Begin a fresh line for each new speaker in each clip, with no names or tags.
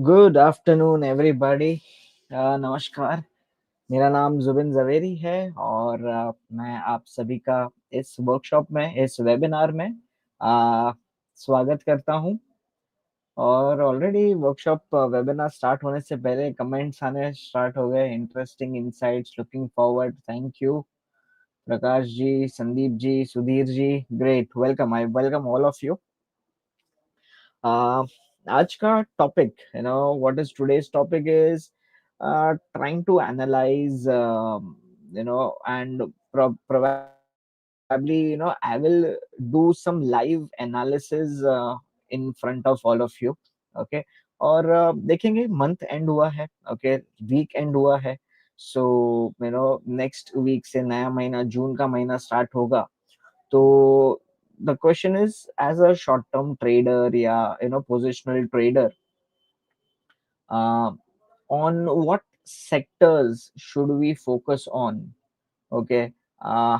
Good afternoon everybody. नमस्कार। मेरा नाम जुबिन जवेरी है और मैं आप सभी का इस वर्कशॉप में इस वेबिनार में स्वागत करता हूं। और ऑलरेडी वर्कशॉप वेबिनार स्टार्ट होने से पहले कमेंट्स आने स्टार्ट हो गए। Interesting insights, looking forward, thank you Prakash ji, Sandeep ji, Sudhir ji. Great, welcome, I welcome all of you. uh, आज का topic, what is today's topic is trying to analyze, and probably, I will do some live analysis in front of all of you. Okay, और देखेंगे month and हुआ है, okay, week and हुआ है। So next week से नया महीना, जून का महीना स्टार्ट होगा। तो the question is, as a short term trader, yeah, positional trader, uh, on what sectors should we focus on? Okay,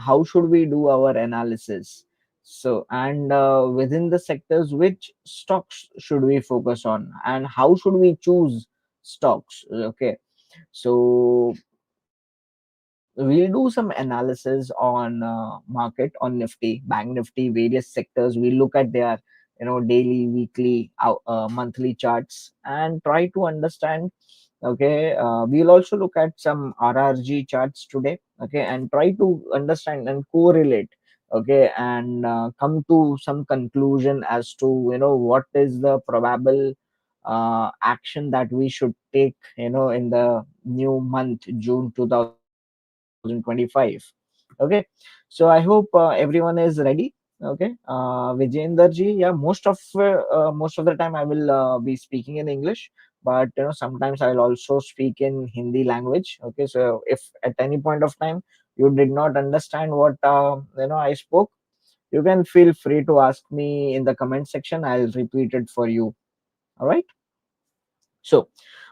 how should we do our analysis? So, and within the sectors, which stocks should we focus on, and how should we choose stocks? Okay, so we'll do some analysis on market, on Nifty, Bank Nifty, various sectors. We'll look at their daily, weekly, monthly charts and try to understand. Okay, we'll also look at some RRG charts today. Okay, and try to understand and correlate. Okay, and come to some conclusion as to what is the probable action that we should take in the new month, June 2025. Okay, so I hope everyone is ready. Okay, Vijender ji, yeah, most of the time I will be speaking in English, but sometimes I'll also speak in Hindi language. Okay, so if at any point of time you did not understand what I spoke, you can feel free to ask me in the comment section. I'll repeat it for you. All right. So,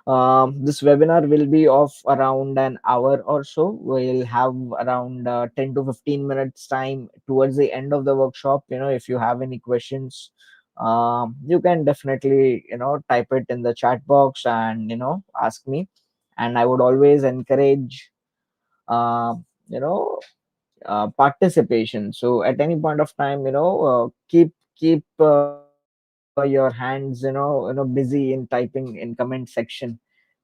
this webinar will be of around an hour or so. We'll have around 10 to 15 minutes time towards the end of the workshop. If you have any questions, you can definitely, type it in the chat box and, ask me. And I would always encourage, uh, you know, participation. So at any point of time, keep your hands, busy in typing in comment section.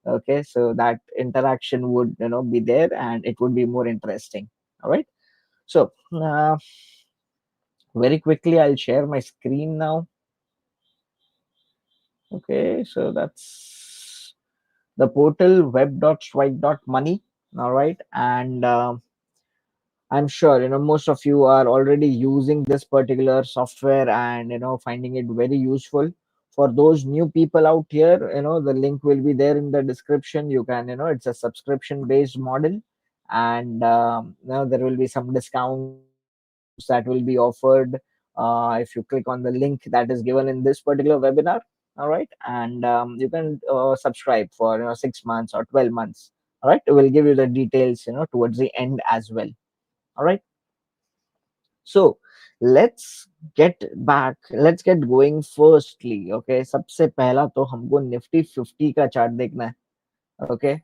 Okay, so that interaction would be there and it would be more interesting. All right. So very quickly, I'll share my screen now. Okay, so that's the portal web.strike.money. All right, and I'm sure most of you are already using this particular software and finding it very useful. For those new people out here, the link will be there in the description. You can, it's a subscription based model, and there will be some discounts that will be offered if you click on the link that is given in this particular webinar. All right, and you can subscribe for 6 months or 12 months. All right, we'll give you the details towards the end as well. All right, so let's get going firstly. Okay, सबसे पहला तो हमको Nifty 50 का chart देखना है. Okay,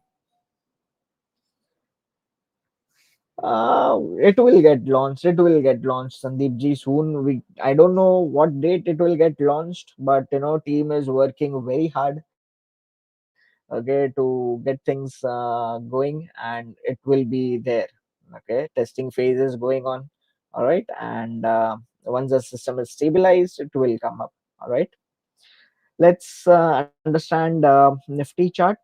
it will get launched, Sandeep ji, soon. I don't know what date it will get launched, but team is working very hard, okay, to get things going, and it will be there. Okay, testing phase is going on. All right, and once the system is stabilized, it will come up. All right, let's understand Nifty chart.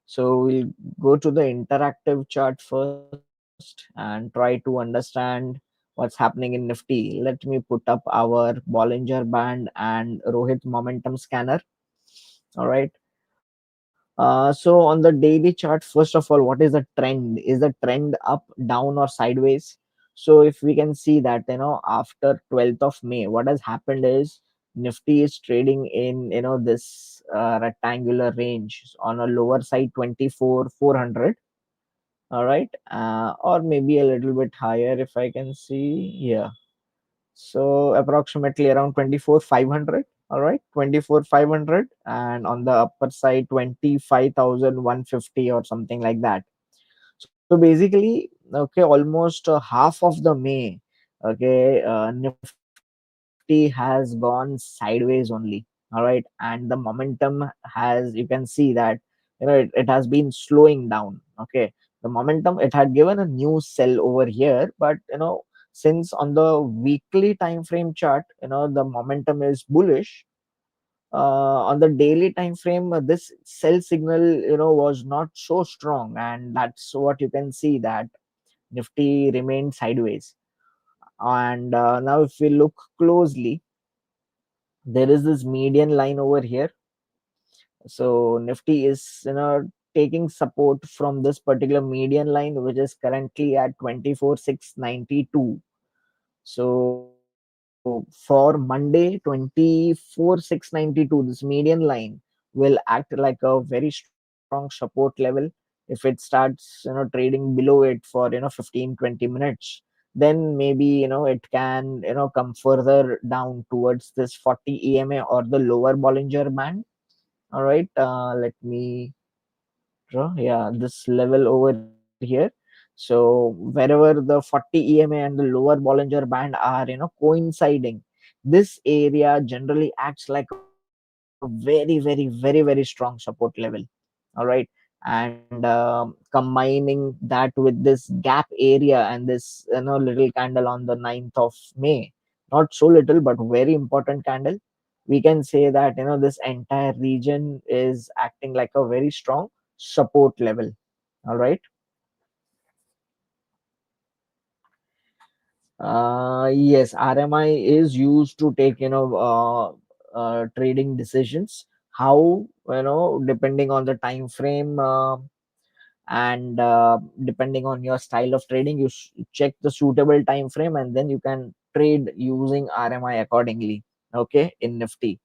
So we'll go to the interactive chart first and try to understand what's happening in Nifty. Let me put up our Bollinger Band and Rohit Momentum Scanner. All right. So on the daily chart, first of all, what is the trend? Is the trend up, down, or sideways? So if we can see that, after 12th of May, what has happened is Nifty is trading in, this rectangular range on a lower side, 24,400. All right. Or maybe a little bit higher if I can see. Yeah. So approximately around 24,500. All right, 24,500, and on the upper side 25,150 or something like that. So basically, okay, almost half of the May, okay, Nifty has gone sideways only. All right, and the momentum has, you can see that, it has been slowing down. Okay, the momentum, it had given a new sell over here, but since on the weekly time frame chart, the momentum is bullish. On the daily time frame, this sell signal was not so strong, and that's what you can see, that Nifty remained sideways. And now if we look closely, there is this median line over here. So Nifty is taking support from this particular median line, which is currently at 24,692. So for Monday, 24,692, this median line will act like a very strong support level. If it starts trading below it for 15, 20 minutes, then maybe it can come further down towards this 40 EMA or the lower Bollinger Band. All right, let me draw, yeah, this level over here. So wherever the 40 EMA and the lower Bollinger Band are coinciding, this area generally acts like a very strong support level. All right, and combining that with this gap area and this little candle on the 9th of May, not so little but very important candle, we can say that this entire region is acting like a very strong support level. All right. Yes, RMI is used to take trading decisions. How, depending on the time frame, and depending on your style of trading, you check the suitable time frame, and then you can trade using RMI accordingly. Okay, in Nifty.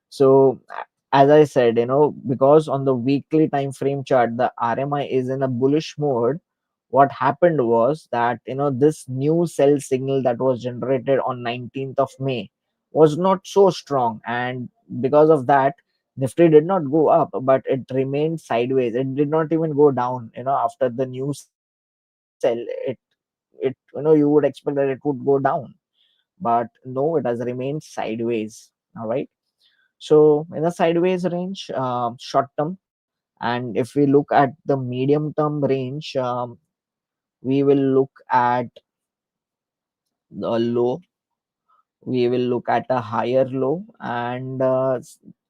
So as I said, because on the weekly time frame chart, the RMI is in a bullish mode. What happened was that this new sell signal that was generated on 19th of May was not so strong, and because of that, Nifty did not go up, but it remained sideways. It did not even go down. After the new sell, it you would expect that it would go down, but no, it has remained sideways. All right. So in a sideways range, short term, and if we look at the medium term range, we will look at the low. We will look at a higher low, and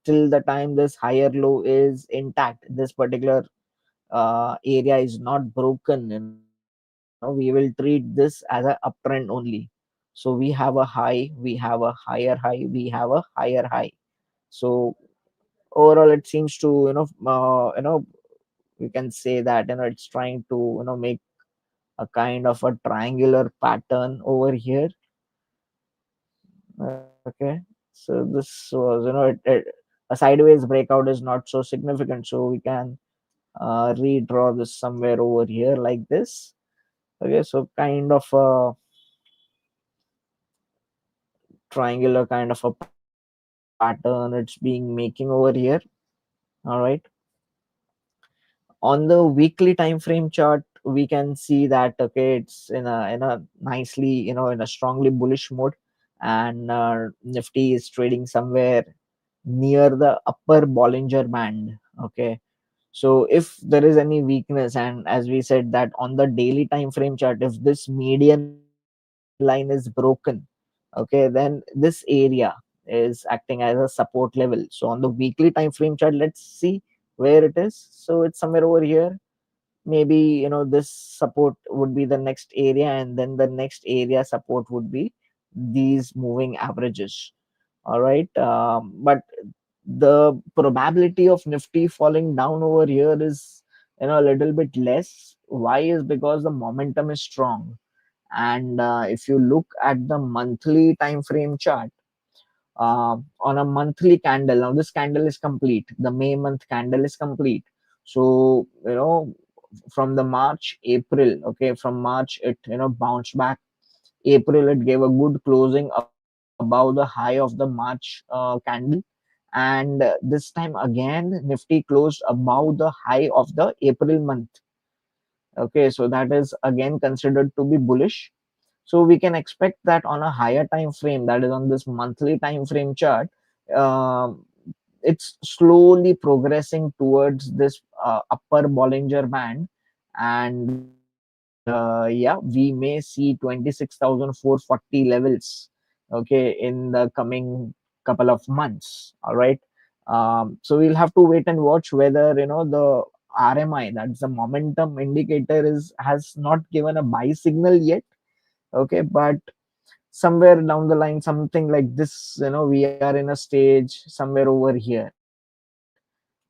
till the time this higher low is intact, this particular area is not broken. We will treat this as a uptrend only. So we have a high, we have a higher high, we have a higher high. So overall it seems to we can say that it's trying to make a kind of a triangular pattern over here. Okay, so this was a sideways breakout is not so significant, so we can redraw this somewhere over here like this. Okay, so kind of a triangular kind of a pattern it's being making over here. All right, on the weekly time frame chart, we can see that okay, it's in a nicely in a strongly bullish mode, and Nifty is trading somewhere near the upper Bollinger Band. Okay, so if there is any weakness, and as we said that on the daily time frame chart, if this median line is broken, okay, then this area is acting as a support level. So on the weekly time frame chart, let's see where it is. So it's somewhere over here. Maybe this support would be the next area, and then the next area support would be these moving averages. All right, but the probability of Nifty falling down over here is a little bit less. Why? Is because the momentum is strong. And if you look at the monthly time frame chart, on a monthly candle, now this candle is complete, the May month candle is complete. So from the March, April, okay, from March it bounced back. April it gave a good closing uptrend, above the high of the March candle, and this time again Nifty closed above the high of the April month. Okay, so that is again considered to be bullish. So we can expect that on a higher time frame, that is on this monthly time frame chart, um, it's slowly progressing towards this upper Bollinger Band, and yeah, we may see 26,440 levels, okay, in the coming couple of months. All right. So we'll have to wait and watch whether the RMI, that's the momentum indicator, is has not given a buy signal yet. Okay, but somewhere down the line, something like this, we are in a stage somewhere over here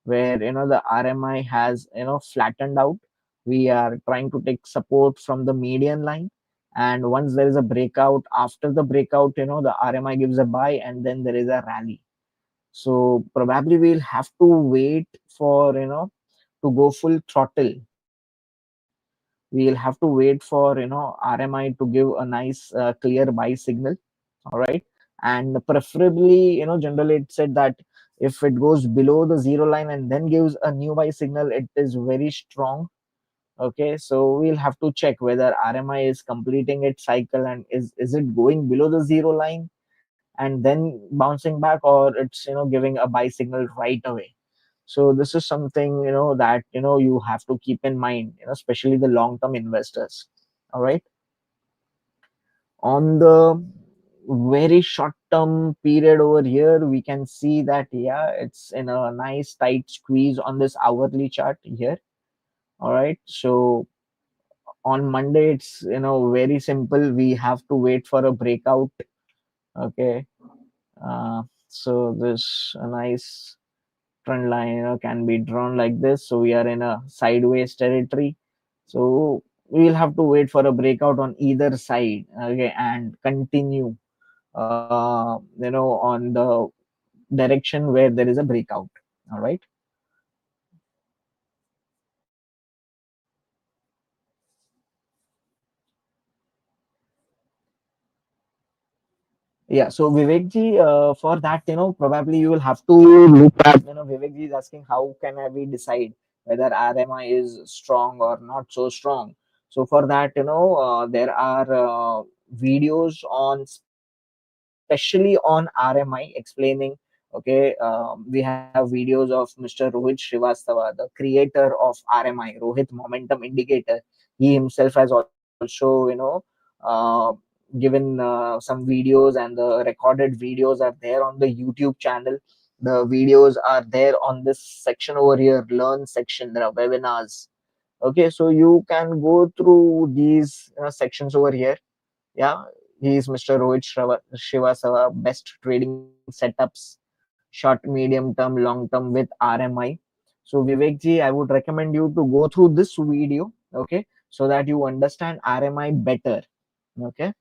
where the RMI has flattened out. We are trying to take support from the median line, and once there is a breakout, after the breakout, the RMI gives a buy and then there is a rally. So probably we'll have to wait for to go full throttle. We'll have to wait for RMI to give a nice clear buy signal. All right. And preferably, generally it said that if it goes below the zero line and then gives a new buy signal, it is very strong. Okay, so we'll have to check whether RMI is completing its cycle, and is it going below the zero line and then bouncing back, or it's giving a buy signal right away. So this is something that you have to keep in mind, especially the long term investors. All right. On the very short term period over here, we can see that yeah, it's in a nice tight squeeze on this hourly chart here. All right. So on Monday, it's very simple. We have to wait for a breakout. Okay. So this a nice trend line can be drawn like this. So we are in a sideways territory. So we'll have to wait for a breakout on either side, okay, and continue on the direction where there is a breakout. All right. Yeah, so Vivekji, for that, probably you will have to look at, Vivekji is asking how can we decide whether RMI is strong or not so strong. So for that, there are videos on, especially on RMI explaining. Okay, we have videos of Mr. Rohit Srivastava, the creator of RMI, Rohit Momentum Indicator. He himself has also, uh, given some videos, and the recorded videos are there on the YouTube channel. The videos are there on this section over here, learn section. There are webinars. Okay, so you can go through these sections over here. Yeah, he is Mr. Rohit Srivastava, best trading setups, short, medium term, long term with RMI. So Vivekji, I would recommend you to go through this video, okay, so that you understand RMI better. Okay.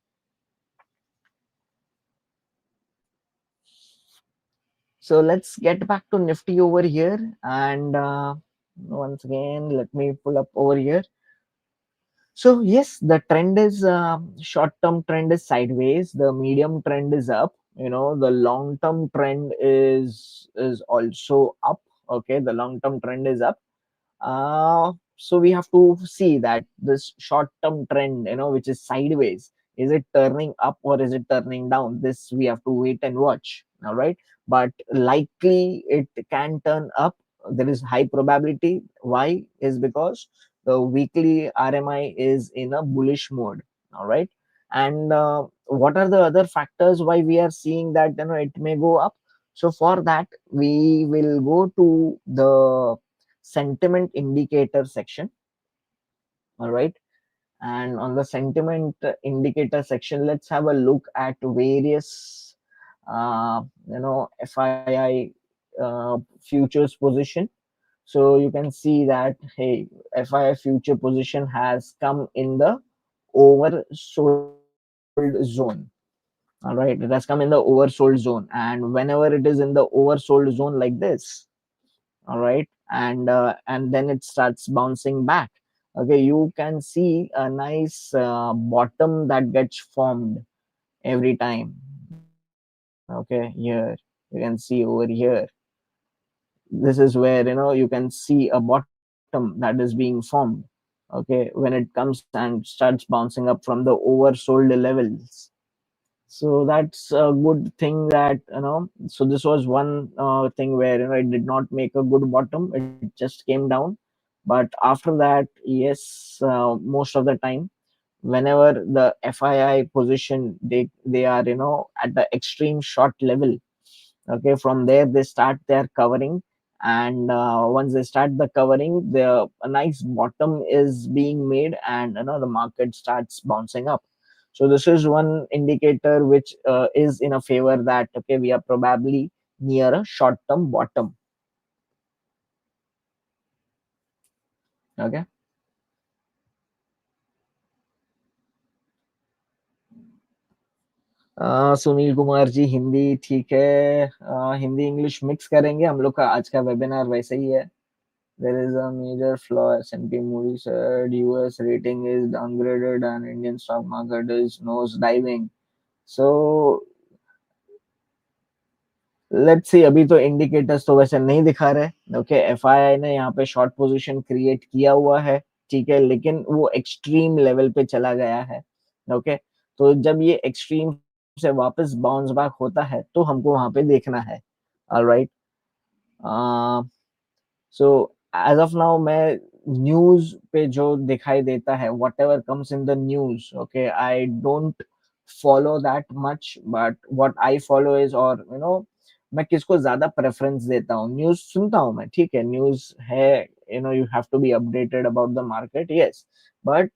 So let's get back to Nifty over here. And once again, let me pull up over here. So yes, the trend is short-term trend is sideways. The medium trend is up. The long-term trend is also up. Okay, the long-term trend is up. So we have to see that this short-term trend, which is sideways, is it turning up or is it turning down? This we have to wait and watch. All right, but likely it can turn up. There is high probability. Why? Is because the weekly RMI is in a bullish mode. All right, and what are the other factors why we are seeing that it may go up? So for that, we will go to the sentiment indicator section. All right, and on the sentiment indicator section, let's have a look at various FII futures position. So you can see that, hey, FII future position has come in the oversold zone. All right, it has come in the oversold zone, and whenever it is in the oversold zone like this, all right, and then it starts bouncing back. Okay, you can see a nice bottom that gets formed every time. Okay, Okay, here you can see over here, this is where you can see a bottom that is being formed. Okay, when it comes and starts bouncing up from the oversold levels. So that's a good thing that so this was one thing where it did not make a good bottom, it just came down. But after that, yes, most of the time whenever the FII position, they are at the extreme short level. Okay, from there they start their covering, and once they start the covering, a nice bottom is being made, and the market starts bouncing up. So this is one indicator which is in a favor that okay, we are probably near a short term bottom. Okay. Sunil Kumar ji, Hindi ठीक है। Hindi English mix करेंगे हम लोग का आज का webinar वैसे ही है। There is a major flaw. S&P Moody's said US rating is downgraded and Indian stock market is nose diving. So let's see, अभी तो इंडिकेटर्स तो वैसे नहीं दिखा रहे। ओके, एफआईआई ने यहाँ पे शॉर्ट पोजीशन क्रिएट किया हुआ है, ठीक है, लेकिन वो एक्सट्रीम लेवल पे चला गया है। ओके, तो जब ये एक्सट्रीम से वापस बाउंस बैक होता है तो हमको वहां पे देखना है। Alright, so as of now मैं न्यूज पे जो दिखाई देता है, whatever comes in the news, okay, I don't follow that much, but what I follow is, और मैं किसको ज्यादा प्रेफरेंस देता हूँ, न्यूज सुनता हूँ मैं, ठीक है, न्यूज है, you have to be updated about the market, yes, but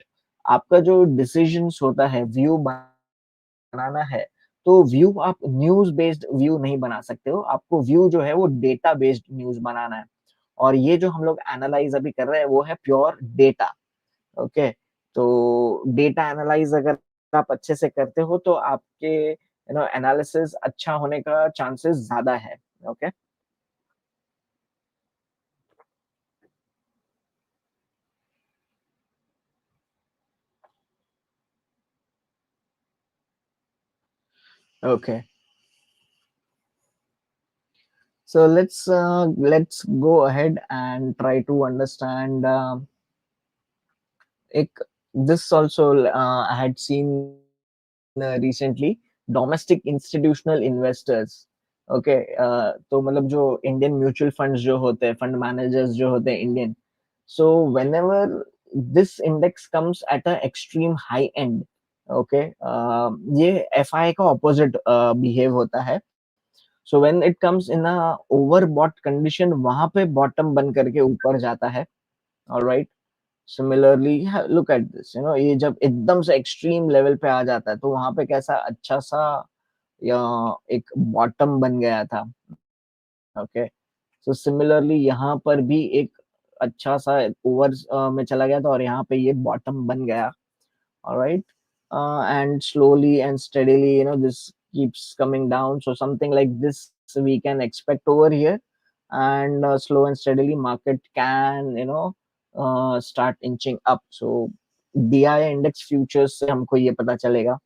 आपका जो डिसीजंस होता है, व्यू बनाना है, तो व्यू आप न्यूज बेस्ड व्यू नहीं बना सकते हो, आपको व्यू जो है वो डेटा बेस्ड न्यूज बनाना है। और ये जो हम लोग एनालाइज अभी कर रहे हैं वो है प्योर डेटा। ओके, तो डेटा एनालाइज अगर आप अच्छे से करते हो तो आपके एनालिसिस अच्छा होने का चांसेस ज्यादा है। Okay, okay, so let's go ahead and try to understand एक this also I had seen recently, domestic institutional investors। Okay, तो मतलब जो इंडियन म्यूचुअल फंड्स जो होते हैं, फंड मैनेजर्स जो होते हैं Indian, so whenever this index comes at a extreme high end, okay, ये एफआई का ऑपोजिट बिहेव होता है। so when it comes in a overbought condition, वहां पे बॉटम बन करके ऊपर जाता है। Alright, similarly look at this, ये जब एकदम से एक्सट्रीम लेवल पे आ जाता है तो वहां पे कैसा अच्छा सा या एक बॉटम बन गया था। ओके, सो सिमिलरली यहाँ पर भी एक अच्छा सा ओवर में चला गया था और यहाँ पे ये बॉटम बन गया। Alright, and slowly and steadily this keeps coming down, so something like this we can expect over here, and slow and steadily market can start inching up। so DI index futures से हमको ये पता चलेगा,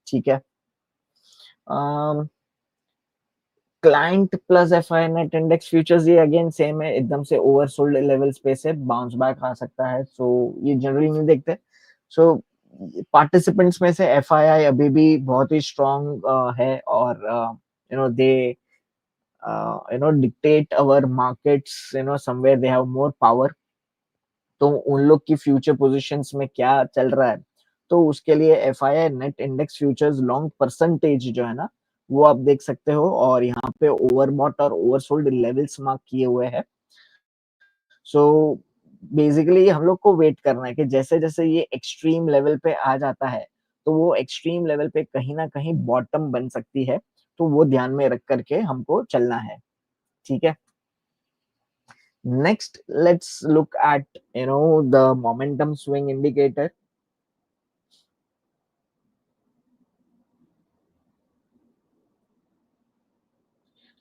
ठीक है। Client plus FI net index futures, ये again same है, एकदम से ओवरसोल्ड लेवल्स पे से बाउंस बैक आ सकता है, सो ये जनरली नहीं देखते। सो पार्टिसिपेंट्स में से एफआईआई अभी भी बहुत ही स्ट्रांग है, और they dictate our markets, somewhere they have more power. तो उन लोग की फ्यूचर पोजीशंस में क्या चल रहा है, तो उसके लिए FII net index futures long percentage जो है ना, वो आप देख सकते हो, और यहाँ पे ओवरबॉट और ओवरसोल्ड लेवल्स मार्क किए हुए हैं। सो बेसिकली हम लोग को वेट करना है कि जैसे जैसे ये एक्सट्रीम लेवल पे आ जाता है, तो वो एक्सट्रीम लेवल पे कहीं ना कहीं बॉटम बन सकती है, तो वो ध्यान में रख करके हमको चलना है, ठीक है। Next let's look at the momentum swing indicator.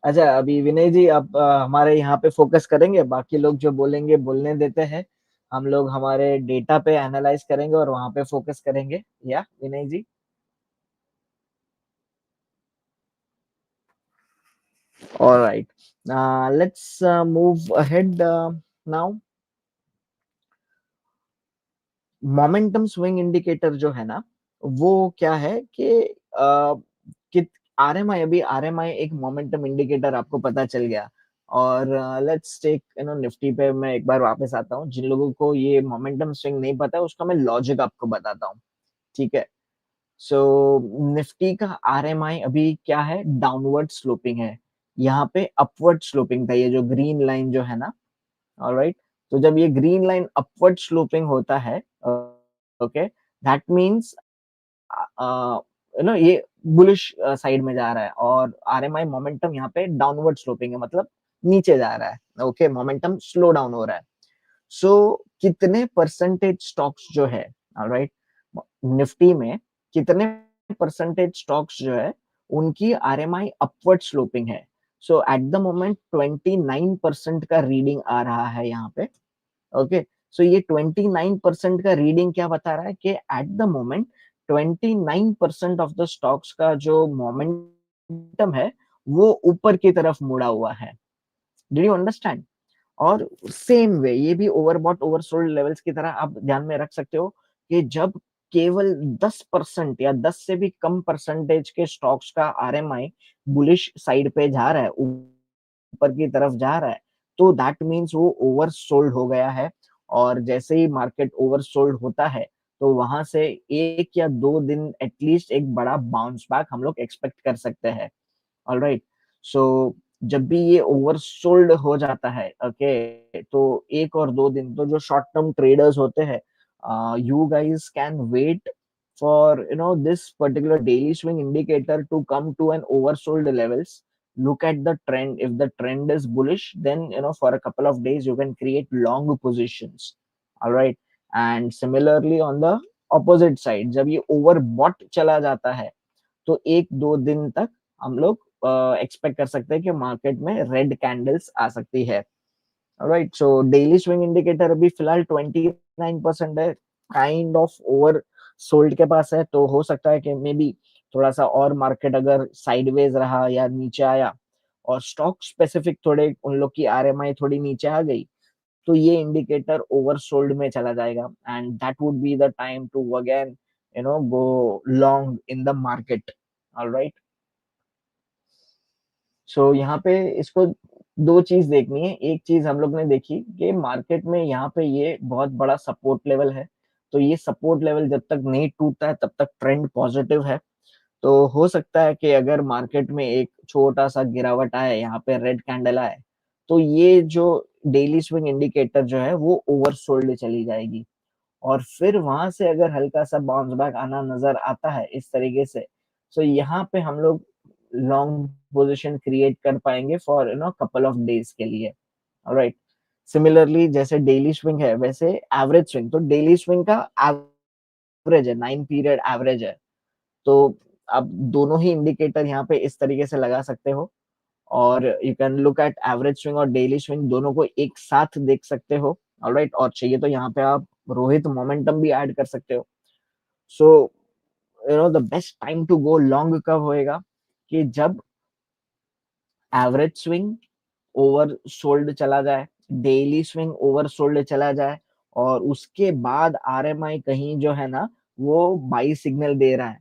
अच्छा, अभी विनय जी आप हमारे यहाँ पे फोकस करेंगे, बाकी लोग जो बोलेंगे बोलने देते हैं, हम लोग हमारे डेटा पे एनालाइज करेंगे और वहां पे फोकस करेंगे, या विनय जी? All right. Let's move ahead now. Momentum swing indicator जो है ना, वो क्या है कि कि आरएमआई, अभी आरएमआई एक मोमेंटम इंडिकेटर आपको पता चल गया। और लेट्स टेक निफ्टी पे मैं एक बार वापस आता हूँ। जिन लोगों को ये मोमेंटम स्विंग नहीं पता है उसका मैं लॉजिक आपको बताता हूँ, ठीक है। सो निफ्टी का आरएमआई अभी क्या है, डाउनवर्ड स्लोपिंग है। यहाँ पे अपवर्ड स्लोपिंग था, ये जो ग्रीन लाइन जो है ना, ऑलराइट। तो जब ये ग्रीन लाइन अपवर्ड स्लोपिंग होता है, ओके, दैट मींस ये बुलिश साइड में जा रहा है। और आरएमआई मोमेंटम यहाँ पे डाउनवर्ड स्लोपिंग है, मतलब नीचे जा रहा है। ओके, मोमेंटम स्लो डाउन हो रहा है। सो कितने परसेंटेज स्टॉक्स जो है, ऑलराइट, निफ्टी में कितने परसेंटेज स्टॉक्स जो है उनकी आरएमआई अपवर्ड स्लोपिंग है। सो एट द मोमेंट 29% का रीडिंग आ रहा है यहाँ पे। ओके, सो ये 29% का रीडिंग क्या बता रहा है कि at the moment 29% of the stocks का जो मोमेंटम है वो ऊपर की तरफ मुड़ा हुआ है। Did you understand? और सेम वे ये भी ओवरबॉट ओवरसोल्ड लेवल्स की तरह आप ध्यान में रख सकते हो कि जब केवल 10% या 10 से भी कम परसेंटेज के स्टॉक्स का आरएमआई बुलिश साइड पे जा रहा है, ऊपर की तरफ जा रहा है, तो दैट मींस वो ओवरसोल्ड हो गया है। और जैसे ही मार्केट ओवरसोल्ड होता है तो वहां से 1 या 2 दिन एटलीस्ट एक बड़ा बाउंस बैक हम लोग एक्सपेक्ट कर सकते हैं। ऑलराइट। सो जब भी ये ओवरसोल्ड हो जाता है, ओके, तो 1 और 2 दिन तो जो शॉर्ट टर्म ट्रेडर्स होते हैं, you guys can wait for this particular daily swing indicator to come to an oversold levels. Look at the trend. If the trend is bullish, then for a couple of days you can create long positions. All right. And similarly on the opposite side, जब ये overbought चला जाता है तो 1-2 दिन तक हम लोग एक्सपेक्ट कर सकते हैं कि मार्केट में रेड कैंडल्स आ सकती है। Right, so daily swing indicator अभी फिलहाल 29% है, काइंड ऑफ ओवर सोल्ड के पास है। तो हो सकता है कि मे बी थोड़ा सा और मार्केट अगर साइडवेज रहा या नीचे आया और स्टॉक स्पेसिफिक थोड़े उन लोग की आरएमआई थोड़ी नीचे आ गई, तो ये इंडिकेटर ओवरसोल्ड में चला जाएगा and that would be the time to again go long in the market. Alright. So यहाँ पे इसको दो चीज देखनी है। एक चीज हम लोग ने देखी कि मार्केट में यहाँ पे ये बहुत बड़ा सपोर्ट लेवल है। तो ये सपोर्ट लेवल जब तक नहीं टूटता है तब तक ट्रेंड पॉजिटिव है। तो हो सकता है कि अगर मार्केट में एक छोटा सा गिरावट आए, यहाँ पे रेड कैंडल आए, तो ये जो डेली स्विंग इंडिकेटर जो है वो ओवरसोल्ड चली जाएगी। और फिर वहां से अगर हल्का सा बाउंस बैक आना नजर आता है इस तरीके से, तो यहाँ पे हम लोग लॉन्ग पोजीशन क्रिएट कर पाएंगे फॉर कपल ऑफ डेज के लिए। ऑलराइट। सिमिलरली जैसे डेली स्विंग है वैसे एवरेज स्विंग, तो डेली स्विंग का एवरेज है 9 पीरियड एवरेज है। तो आप दोनों ही इंडिकेटर यहाँ पे इस तरीके से लगा सकते हो और you can look at average swing और डेली स्विंग, दोनों को एक साथ देख सकते हो। ऑलराइट, और चाहिए तो यहाँ पे आप रोहित मोमेंटम भी ऐड कर सकते हो। So the best time to go long कब होएगा कि जब एवरेज स्विंग ओवर सोल्ड चला जाए, डेली स्विंग ओवर सोल्ड चला जाए, और उसके बाद आरएमआई कहीं जो है ना वो बाई सिग्नल दे रहा है,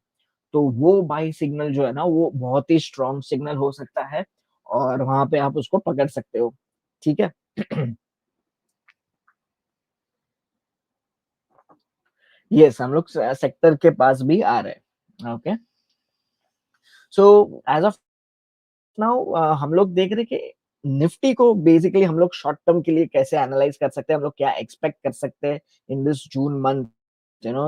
तो वो बाई सिग्नल जो है ना वो बहुत ही स्ट्रॉन्ग सिग्नल हो सकता है और वहां पे आप उसको पकड़ सकते हो। ठीक है। यस, हम लोग सेक्टर के पास भी आ रहे हैं। Okay, so as of now हम लोग देख रहे कि निफ्टी को बेसिकली हम लोग शॉर्ट टर्म के लिए कैसे एनालाइज कर सकते हैं, हम लोग क्या एक्सपेक्ट कर सकते हैं in this June month,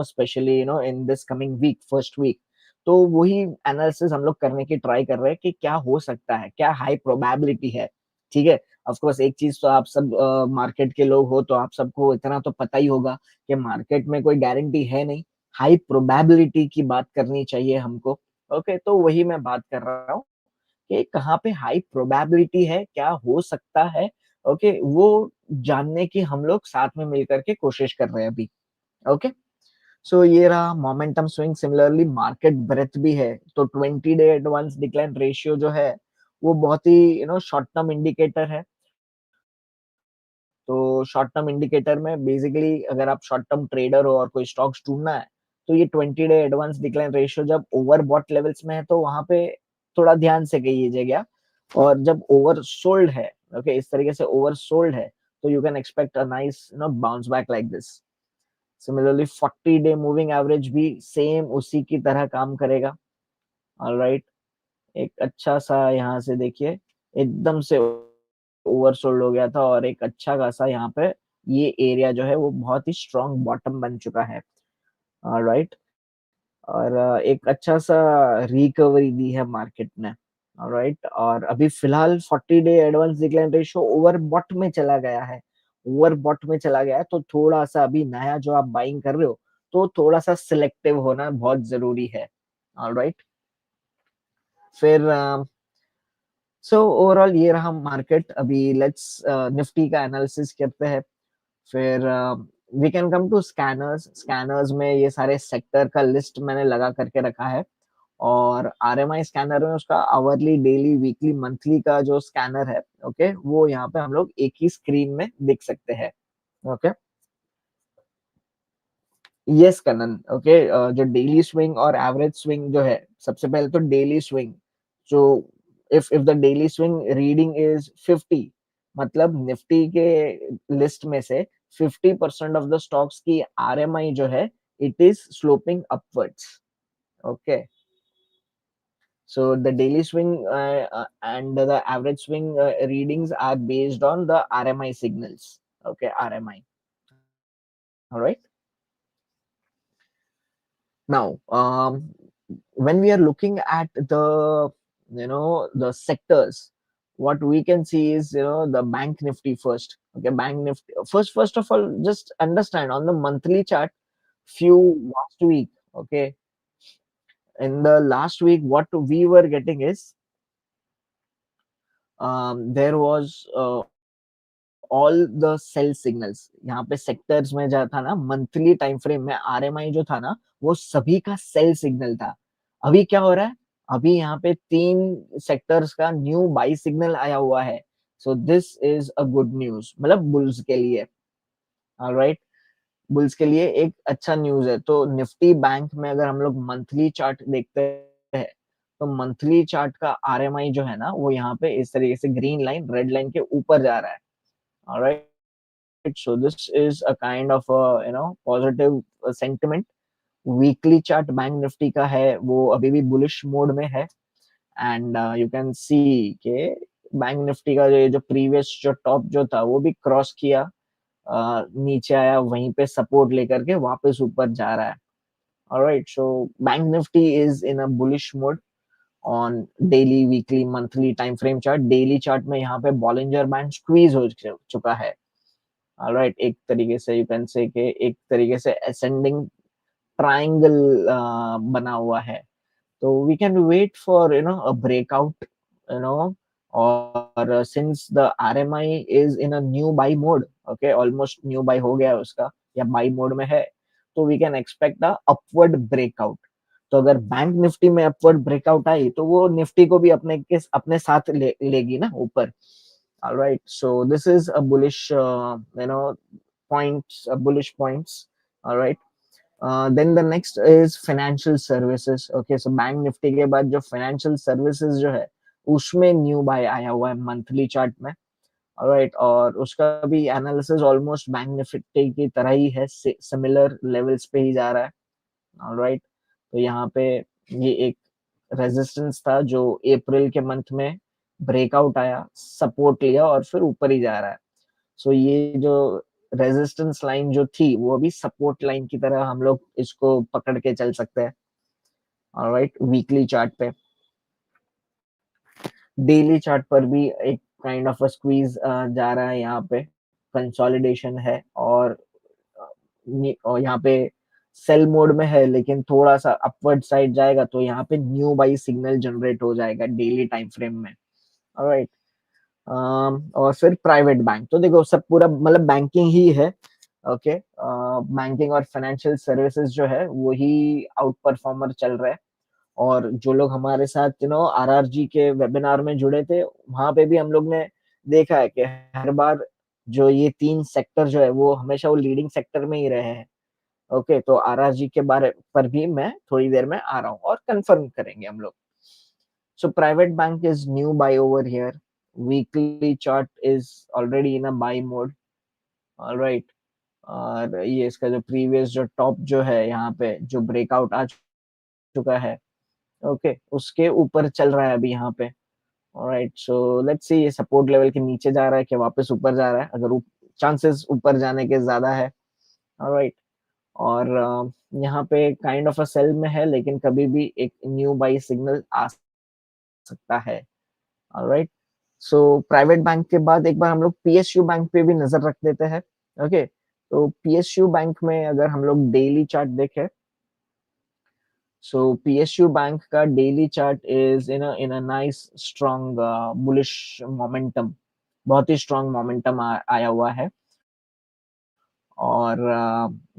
specially in this coming week, first week. तो वही एनालिसिस हम लोग करने की ट्राई कर रहे हैं कि क्या हो सकता है, क्या हाई प्रोबेबिलिटी है। ठीक है। ऑफ कोर्स एक चीज तो आप सब मार्केट के लोग हो तो आप सबको इतना तो पता ही होगा कि मार्केट में कोई गारंटी है नहीं, हाई प्रोबेबिलिटी की बात करनी चाहिए हमको। ओके, तो वही मैं बात कर रहा हूँ कि कहाँ पे हाई प्रोबेबिलिटी है, क्या हो सकता है। ओके, वो जानने की हम लोग साथ में मिलकर के कोशिश कर रहे हैं अभी। ओके, सो ये रहा momentum swing. Similarly market breadth भी है, तो 20 डे एडवांस डिक्लाइन रेशियो जो है वो बहुत ही शॉर्ट टर्म इंडिकेटर है। तो शॉर्ट टर्म इंडिकेटर में बेसिकली अगर आप शॉर्ट टर्म ट्रेडर हो और कोई स्टॉक्स ढूंढना है, तो ये 20 डे एडवांस डिक्लाइन रेशियो जब ओवर बॉट लेवल्स में है तो वहां पे थोड़ा ध्यान से कीजिएगा। और जब ओवर सोल्ड है, ओके, इस तरीके से ओवर सोल्ड है, तो you can expect a nice bounce back like this. Similarly 40 day moving average भी सेम उसी की तरह काम करेगा। ऑलराइट, एक अच्छा सा यहाँ से देखिए, एकदम से ओवरसोल्ड हो गया था और एक अच्छा खासा यहाँ पे ये एरिया जो है वो बहुत ही स्ट्रॉन्ग बॉटम बन चुका है। राइट, और एक अच्छा सा रिकवरी दी है मार्केट ने। राइट, और अभी फिलहाल 40 day advance decline ratio overbought में चला गया है। ओवर बॉट में चला गया है, तो थोड़ा सा अभी नया जो आप बाइंग कर रहे हो, तो थोड़ा सा सिलेक्टिव होना बहुत जरूरी है। ऑलराइट, फिर सो ओवरऑल ये रहा मार्केट। अभी लेट्स निफ्टी का एनालिसिस करते हैं। फिर we can come to scanners. Scanners में ये सारे सेक्टर का लिस्ट मैंने लगा करके रखा है, और आरएमआई स्कैनर में उसका आवरली, डेली, वीकली, मंथली का जो स्कैनर है, ओके, वो यहाँ पे हम लोग एक ही स्क्रीन में देख सकते हैं। Okay, yes Kanan, okay. जो डेली स्विंग और एवरेज स्विंग जो है, सबसे पहले तो डेली स्विंग। जो if the daily swing reading is 50, मतलब निफ्टी के लिस्ट में से 50% ऑफ द स्टॉक्स की आरएमआई जो है, it is sloping upwards. Okay, so the daily swing and the average swing readings are based on the RMI signals. Okay, RMI. All right. Now, when we are looking at the the sectors, what we can see is the bank nifty first. Okay, bank nifty first of all, just understand on the monthly chart, few last week. Okay, in the last week, what we were getting is there was all the sell signals. यहाँ पे sectors में जो था ना, monthly time frame में RMI जो था ना, वो सभी का सेल सिग्नल था। अभी क्या हो रहा है, अभी यहाँ पे 3 सेक्टर्स का न्यू बाई सिग्नल आया हुआ है। So this is a good news, मतलब बुल्स के लिए। ऑलराइट, बुल्स के लिए एक अच्छा न्यूज है। तो निफ्टी बैंक में अगर हम लोग मंथली चार्ट देखते हैं, तो मंथली चार्ट का आरएमआई जो है ना, वो यहाँ पे इस तरीके से ग्रीन लाइन रेड लाइन के ऊपर जा रहा है। Alright, so this is a kind of a positive sentiment। Weekly chart bank Nifty का है, वो अभी भी बुलिश मोड में है। एंड यू कैन सी के बैंक निफ्टी का जो प्रीवियस जो टॉप जो था, वो भी क्रॉस किया, नीचे आया, वहीं पे सपोर्ट लेकर के वापस ऊपर जा रहा है। Alright, so bank Nifty is in a bullish mode on daily, weekly, monthly time frame chart. Daily chart में यहाँ पे बॉलिंजर बैंड स्क्वीज हो चुका है। ऑलराइट, एक तरीके से यू कैन से कि एक तरीके से असेंडिंग ट्रायंगल बना हुआ है। तो we can wait for a breakout, और since the RMI is in a new buy mode, okay, almost new buy हो गया है उसका, या बाई मोड में है, तो we can expect a upward breakout. तो अगर बैंक निफ्टी में अपवर्ड ब्रेकआउट आई, तो वो निफ्टी को भी अपने साथ लेगी ना ऊपर। All right, so this is a bullish points, bullish points. All right, then the next is financial services। Okay, so bank Nifty के बाद जो financial services जो है, उसमें न्यू बाय आया हुआ है मंथली चार्ट में। ऑलराइट, और उसका भी एनालिसिस ऑलमोस्ट बैंक निफ्टी की तरह ही है, सिमिलर लेवल्स पे ही जा रहा है। ऑलराइट, तो यहाँ पे ये एक रेजिस्टेंस था जो अप्रैल के मंथ में ब्रेकआउट आया, सपोर्ट लिया और फिर ऊपर ही जा रहा है। सो ये जो रेजिस्टेंस लाइन जो थी, वो अभी सपोर्ट लाइन की तरह हम लोग इसको पकड़ के चल सकते हैं। ऑलराइट, वीकली चार्ट पे, डेली चार्ट पर भी एक काइंड ऑफ अ स्क्वीज जा रहा है। यहाँ पे कंसोलिडेशन है, और यहाँ पे सेल मोड में है, लेकिन थोड़ा सा अपवर्ड साइड जाएगा तो यहाँ पे न्यू बाई सिग्नल जनरेट हो जाएगा डेली टाइम फ्रेम में। ऑलराइट, और फिर प्राइवेट बैंक, तो देखो सब पूरा मतलब बैंकिंग ही है। ओके, बैंकिंग और फाइनेंशियल सर्विसेज जो है, वही आउट परफॉर्मर चल रहा है। और जो लोग हमारे साथ आरआरजी के वेबिनार में जुड़े थे, वहां पे भी हम लोग ने देखा है कि हर बार जो ये तीन सेक्टर जो है वो हमेशा वो लीडिंग सेक्टर में ही रहे हैं। ओके, तो आरआरजी के बारे पर भी मैं थोड़ी देर में आ रहा हूँ और कंफर्म करेंगे हम लोग। So private bank is new buy over here. Weekly chart is already in a buy mode. All right. और ये इसका जो प्रीवियस जो टॉप जो है यहाँ पे जो ब्रेकआउट आ चुका है, ओके, उसके ऊपर चल रहा है अभी यहाँ पे। ऑलराइट, सो लेट्स सी ये सपोर्ट लेवल के नीचे जा रहा है कि वापस ऊपर जा रहा है। अगर चांसेस ऊपर जाने के ज्यादा है। ऑलराइट, और यहाँ पे काइंड ऑफ अ सेल में है, लेकिन कभी भी एक न्यू बाई सिग्नल आ सकता है। ऑलराइट, सो प्राइवेट बैंक के बाद एक बार हम लोग पीएसयू बैंक पे भी नजर रख देते हैं। ओके, तो पीएसयू बैंक में अगर हम लोग डेली चार्ट देखें, सो पीएसयू बैंक का daily chart is in a nice strong bullish momentum. बहुत ही स्ट्रॉन्ग मोमेंटम आया हुआ है। और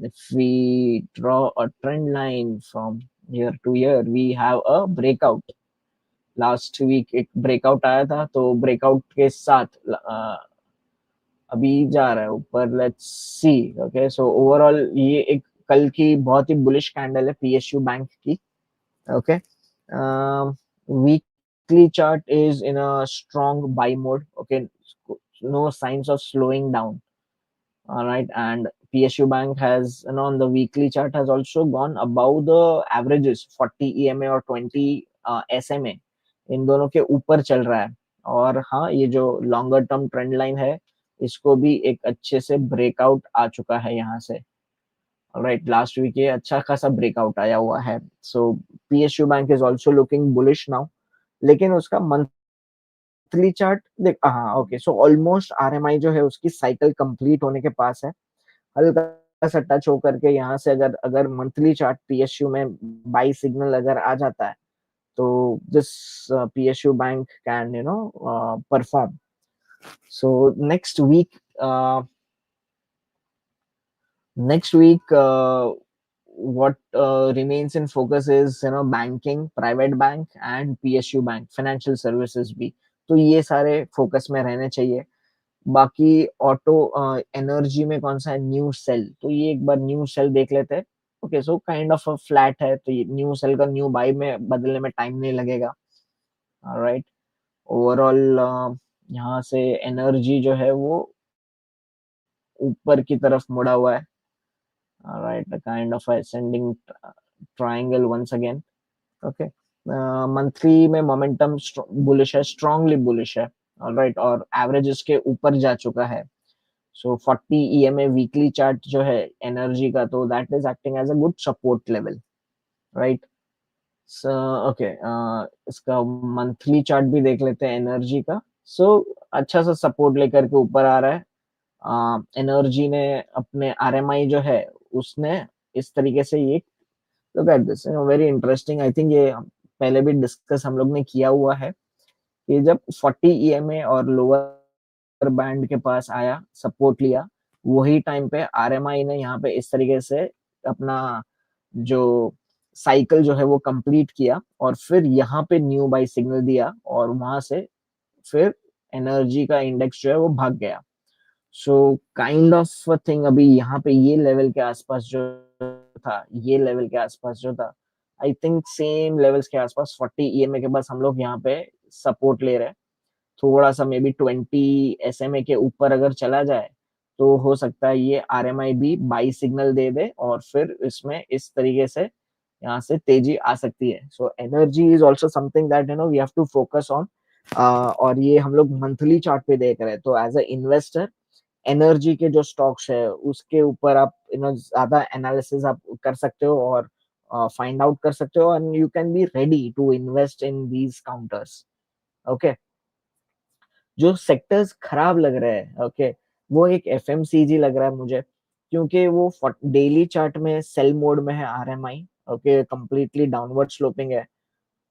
if we draw a trend line from year to year, we have a breakout. Last week एक breakout आया था, तो ब्रेकआउट के साथ अभी जा रहा है ऊपर। Let's see. Okay, so overall ये एक कल की बहुत ही बुलिश कैंडल है पीएसयू बैंक की। Okay, weekly chart is in a strong buy mode. Okay, no science of slowing down. Alright, and PSU Bank has, on the weekly chart has also gone above the averages 40 EMA और 20 SMA, इन दोनों के ऊपर चल रहा है। और हाँ, ये जो लॉन्गर टर्म ट्रेंड लाइन है, इसको भी एक अच्छे से ब्रेकआउट आ चुका है यहाँ से। राइट, लास्ट वीक ये अच्छा खासा ब्रेकआउट आया हुआ है। So PSU bank is also looking bullish now. लेकिन उसका मंथली चार्ट देख, हाँ ओके, सो ऑलमोस्ट आरएमआई जो है उसकी साइकिल कंप्लीट होने के पास है। हल्का सा टच होकर के यहाँ से अगर अगर मंथली चार्ट पीएसयू में बाई सिग्नल अगर आ जाता है, तो this PSU bank can perform. So next week what remains in focus is banking, private bank and PSU bank, financial services भी। तो ये सारे फोकस में रहने चाहिए। बाकी ऑटो एनर्जी में कौन सा है, न्यू सेल, तो ये एक बार न्यू सेल देख लेते हैं। Okay, so kind of flat है, तो ये न्यू सेल का न्यू बाई में बदलने में टाइम नहीं लगेगा। राइट, ओवरऑल यहाँ से एनर्जी जो है वो ऊपर की तरफ मुड़ा हुआ है। Right, kind of ascending triangle once again. Okay, monthly में मोमेंटम बुलिश है, स्ट्रांगली बुलिश है। ऑलराइट, और एवरेजेस के ऊपर जा चुका है। सो 40 ईएमए वीकली चार्ट जो है एनर्जी का, तो that is acting as a good support level. Right, okay, इसका मंथली चार्ट भी देख लेते हैं एनर्जी का। सो अच्छा सा सपोर्ट लेकर के ऊपर आ रहा है। एनर्जी ने अपने आरएमआई जो है उसने इस तरीके से ये, look at this, very interesting. I think ये पहले भी डिस्कस हम लोग ने किया हुआ है कि जब 40 ईएमए और लोअर बैंड के पास आया, सपोर्ट लिया, वही टाइम पे आरएमआई ने यहाँ पे इस तरीके से अपना जो साइकिल जो है वो कंप्लीट किया, और फिर यहाँ पे न्यू बाई सिग्नल दिया, और वहां से फिर एनर्जी का इंडेक्स जो है वो भाग गया। सो काइंड ऑफ थिंग अभी यहाँ पे ये लेवल के आसपास जो था, ये लेवल के आसपास जो था, आई थिंक सेम लेवल्स के आसपास 40 ईएमए के पास हम लोग यहाँ पे सपोर्ट ले रहे हैं। थोड़ा सा मे बी 20 एसएमए के ऊपर अगर चला जाए, तो हो सकता है ये आरएमआई भी बाई सिग्नल दे दे, और फिर इसमें इस तरीके से यहाँ से तेजी आ सकती है। So energy is also something that we have to focus on. और ये हम लोग मंथली चार्ट पे देख रहे हैं, तो एज अ इन्वेस्टर एनर्जी के जो स्टॉक्स है उसके ऊपर आप ज्यादा एनालिसिस आप कर सकते हो, और फाइंड आउट कर सकते हो, and you can be ready to invest in these counters. Okay, जो सेक्टर्स खराब लग रहे हैं, ओके, वो एक एफएमसीजी लग रहा है मुझे, क्योंकि वो डेली चार्ट में सेल मोड में है RMI. Okay, completely downward sloping है।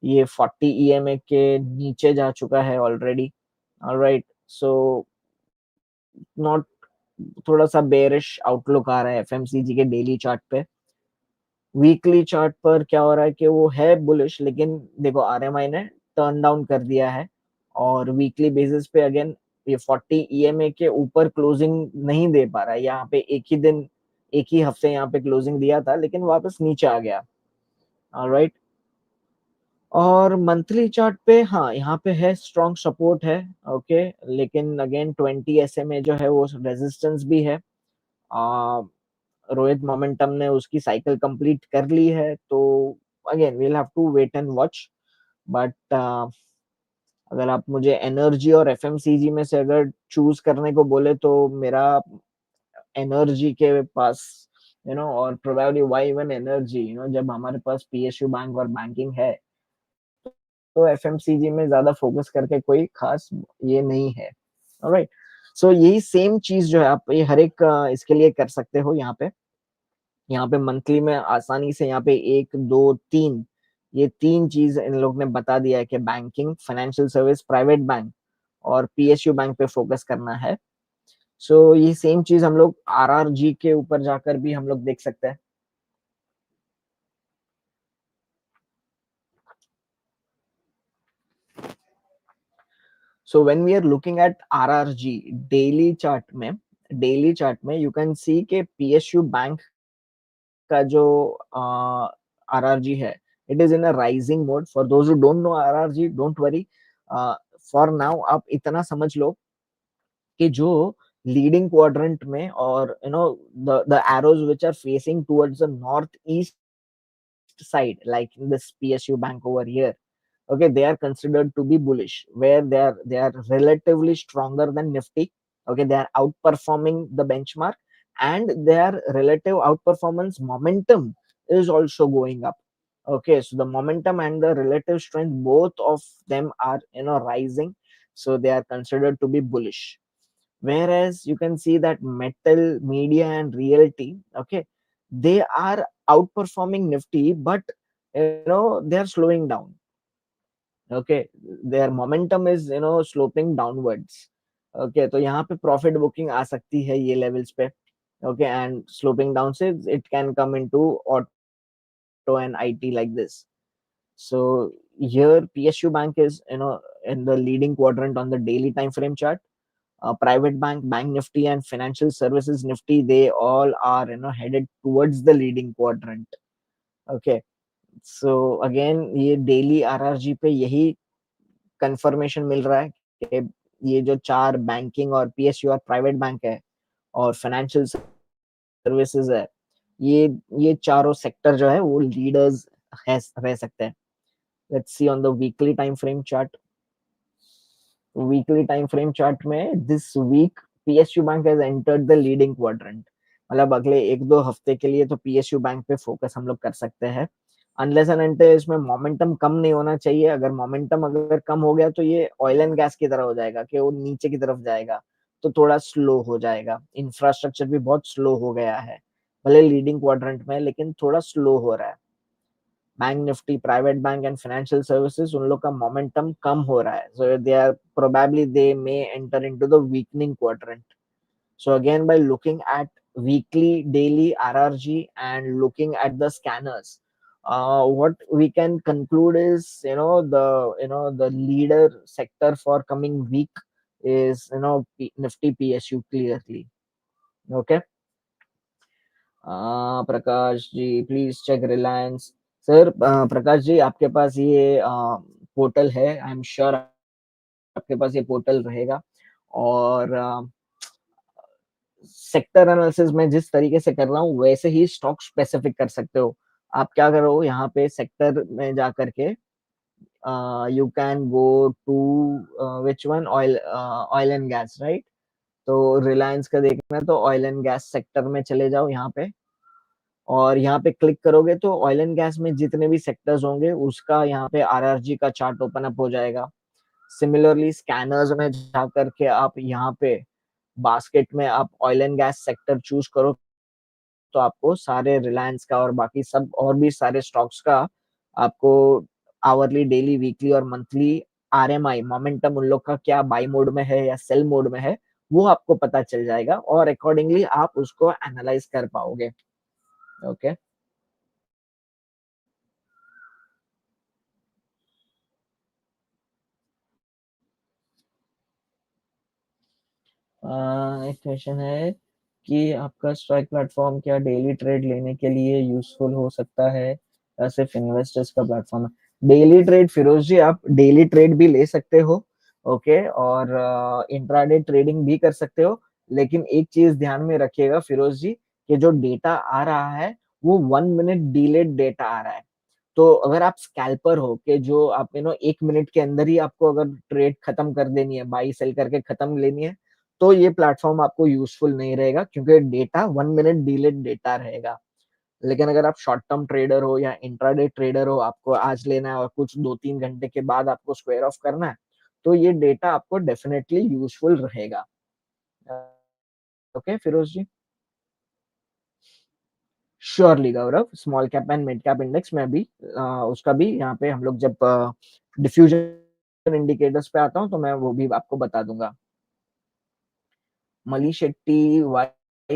ये 40 ईएमए के नीचे जा चुका है ऑलरेडी। ऑलराइट, सो नॉट, थोड़ा सा बेरिश आउटलुक आ रहा है एफएमसीजी के डेली चार्ट पे। वीकली चार्ट पर क्या हो रहा है कि वो है बुलिश, लेकिन देखो आरएमआई ने टर्न डाउन कर दिया है और वीकली बेसिस पे अगेन ये 40 ईएमए के ऊपर क्लोजिंग नहीं दे पा रहा है। यहाँ पे एक ही हफ्ते यहाँ पे क्लोजिंग दिया था, लेकिन वापस नीचे आ गया। ऑलराइट, और मंथली चार्ट पे हाँ यहाँ पे है स्ट्रॉन्ग सपोर्ट है। ओके, लेकिन अगेन 20 एसएमए जो है वो रेजिस्टेंस भी है। रोहित मोमेंटम ने उसकी साइकिल कंप्लीट कर ली है, तो again we'll have to wait and watch. But अगर आप मुझे एनर्जी और एफएमसीजी में से अगर चूज करने को बोले तो मेरा एनर्जी के पास और प्रोबेबली व्हाई इवन एनर्जी, जब हमारे पास पीएसयू बैंक और बैंकिंग है, तो एफएमसीजी में ज्यादा फोकस करके कोई खास ये नहीं है। ऑलराइट, सो यही सेम चीज जो है आप ये हर एक इसके लिए कर सकते हो। यहाँ पे मंथली में आसानी से यहाँ पे 1 2 3 ये 3 चीज इन लोग ने बता दिया है कि banking, financial service, private bank और पीएसयू बैंक पे फोकस करना है। सो ये सेम चीज हम लोग आरआरजी के ऊपर जाकर भी हम लोग देख सकते हैं। So when we are looking at RRG daily chart में यू कैन सी के पीएसयू बैंक का जो आरआरजी है, it is in a rising mode. For those who don't know RRG, don't worry, for now आप इतना समझ लो कि जो लीडिंग क्वाड्रेंट में और the arrows which are facing towards the north east side, like in this PSU bank over here, okay, they are considered to be bullish, where they are relatively stronger than Nifty. Okay, they are outperforming the benchmark, and their relative outperformance momentum is also going up. Okay, so the momentum and the relative strength, both of them are rising, so they are considered to be bullish. Whereas you can see that metal, media and realty, okay, they are outperforming Nifty, but they are slowing down. Okay, their momentum is sloping downwards. Okay, तो यहाँ पे profit booking आ सकती है ये levels पे। Okay, and sloping down से it can come into auto and IT like this. So here PSU Bank is in the leading quadrant on the daily time frame chart. Private bank, bank Nifty and financial services Nifty, they all are headed towards the leading quadrant. Okay, so again ये daily RRG पे यही confirmation मिल रहा है कि ये जो 4 banking और PSU और प्राइवेट बैंक है और फाइनेंशियल सर्विसेज है, ये ये चारों सेक्टर जो है वो लीडर्स रह सकते हैं। Let's see on the weekly time frame chart. Weekly time frame chart में this week PSU bank has entered the leading quadrant. मतलब अगले 1 2 हफ्ते के लिए तो पीएसयू बैंक पे फोकस हम लोग कर सकते हैं, अनलेस एंड अनटिल इसमें मोमेंटम कम नहीं होना चाहिए। अगर मोमेंटम अगर कम हो गया तो ये ऑयल एंड गैस की तरह हो जाएगा कि वो नीचे की तरफ जाएगा, तो थोड़ा स्लो हो जाएगा। इंफ्रास्ट्रक्चर भी बहुत स्लो हो गया है, भले लीडिंग क्वाड्रेंट में, लेकिन थोड़ा स्लो हो रहा है। Bank Nifty, private bank and financial services, उन लोग का मोमेंटम कम हो रहा है, so they are probably they may enter into the weakening quadrant. So again, by looking at weekly, daily RRG and looking at the scanners, what we can conclude is, the leader sector for coming week is, Nifty PSU clearly. Okay. Prakash ji please check Reliance. Sir Prakash ji, आपके पास ये portal है, I am sure आपके पास ये portal रहेगा। और sector analysis में जिस तरीके से कर रहा हूँ वैसे ही स्टॉक स्पेसिफिक कर सकते हो। आप क्या करो, यहाँ पे सेक्टर में जा करके you can go to which one, oil and gas, right. तो रिलायंस का देखना है तो ऑयल एंड गैस सेक्टर में चले जाओ यहाँ पे, और यहाँ पे क्लिक करोगे तो ऑयल एंड गैस में जितने भी सेक्टर्स होंगे उसका यहाँ पे आरआरजी का चार्ट ओपन अप हो जाएगा। सिमिलरली स्कैनर्स में जा करके आप यहाँ पे बास्केट में आप oil and gas sector choose करो, तो आपको सारे रिलायंस का और बाकी सब और भी सारे स्टॉक्स का आपको आवरली, डेली, वीकली और मंथली आरएमआई मोमेंटम उन लोग का क्या बाई मोड में है या सेल मोड में है, वो आपको पता चल जाएगा और अकॉर्डिंगली आप उसको एनालाइज कर पाओगे। ओके। एक क्वेश्चन है कि आपका स्ट्राइक प्लेटफॉर्म क्या डेली ट्रेड लेने के लिए यूजफुल हो सकता है या सिर्फ इन्वेस्टर्स का प्लेटफॉर्म है? डेली ट्रेड फिरोज जी, आप डेली ट्रेड भी ले सकते हो, ओके, और इंट्राडे ट्रेडिंग भी कर सकते हो। लेकिन एक चीज ध्यान में रखिएगा फिरोज जी, कि जो डेटा आ रहा है वो 1 मिनट डिलेड डेटा आ रहा है। तो अगर आप स्कैल्पर हो कि जो आप 1 मिनट के अंदर ही आपको अगर ट्रेड खत्म कर देनी है, बाई सेल करके खत्म लेनी है, तो ये प्लेटफॉर्म आपको यूजफुल नहीं रहेगा, क्योंकि डेटा 1 मिनट डिलेड डेटा रहेगा। लेकिन अगर आप शॉर्ट टर्म ट्रेडर हो या इंट्राडे ट्रेडर हो, आपको आज लेना है और कुछ 2-3 घंटे के बाद आपको स्क्वायर ऑफ करना है, तो ये डेटा आपको डेफिनेटली यूजफुल रहेगा। Okay Firoz ji. Surely Gaurav, small cap and mid cap index में भी उसका भी यहाँ पे हम लोग जब डिफ्यूजन इंडिकेटर्स पे आता हूँ तो मैं वो भी आपको बता दूंगा। Mali Shetty, why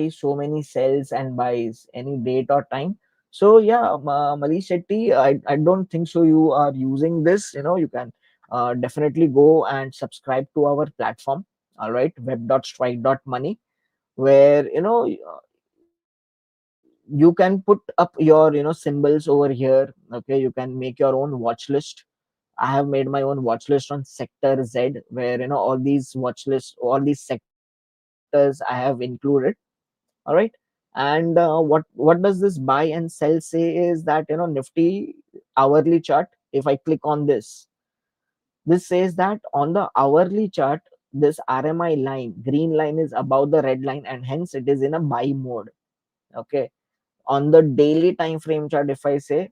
so many sells and buys? Any date or time? So yeah, Mali Shetty, I don't think so. You are using this. You can definitely go and subscribe to our platform. All right, web.strike.money, where you can put up your symbols over here. Okay, you can make your own watch list. I have made my own watch list on Sector Z, where all these watch lists, all these sectors I have included. All right. And what does this buy and sell say is that Nifty hourly chart, if I click on this says that on the hourly chart, this RMI line, green line, is above the red line, and hence it is in a buy mode. Okay. On the daily time frame chart, if I say,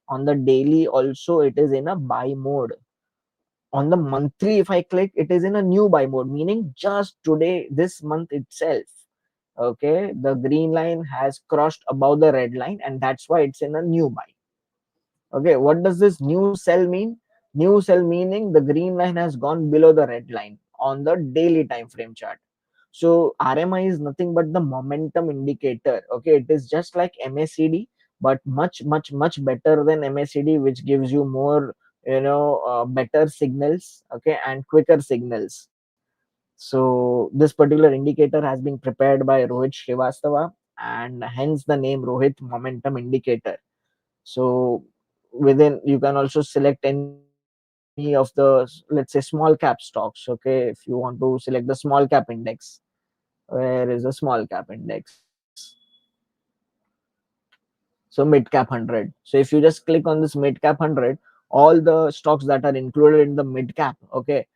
on the daily also it is in a buy mode. On the monthly, if I click, it is in a new buy mode, meaning just today, this month itself, okay, the green line has crossed above the red line, and that's why it's in a new buy. Okay, what does this new sell mean? New sell meaning the green line has gone below the red line on the daily time frame chart. So RMI is nothing but the momentum indicator. Okay, it is just like MACD, but much much much better than MACD, which gives you more better signals, okay, and quicker signals. So this particular indicator has been prepared by Rohit Srivastava, and hence the name Rohit Momentum Indicator. So within, you can also select any of the, let's say, small cap stocks. Okay, if you want to select the small cap index, where is the small cap index? So mid cap 100. So if you just click on this mid cap 100, all the stocks that are included in the mid cap, okay,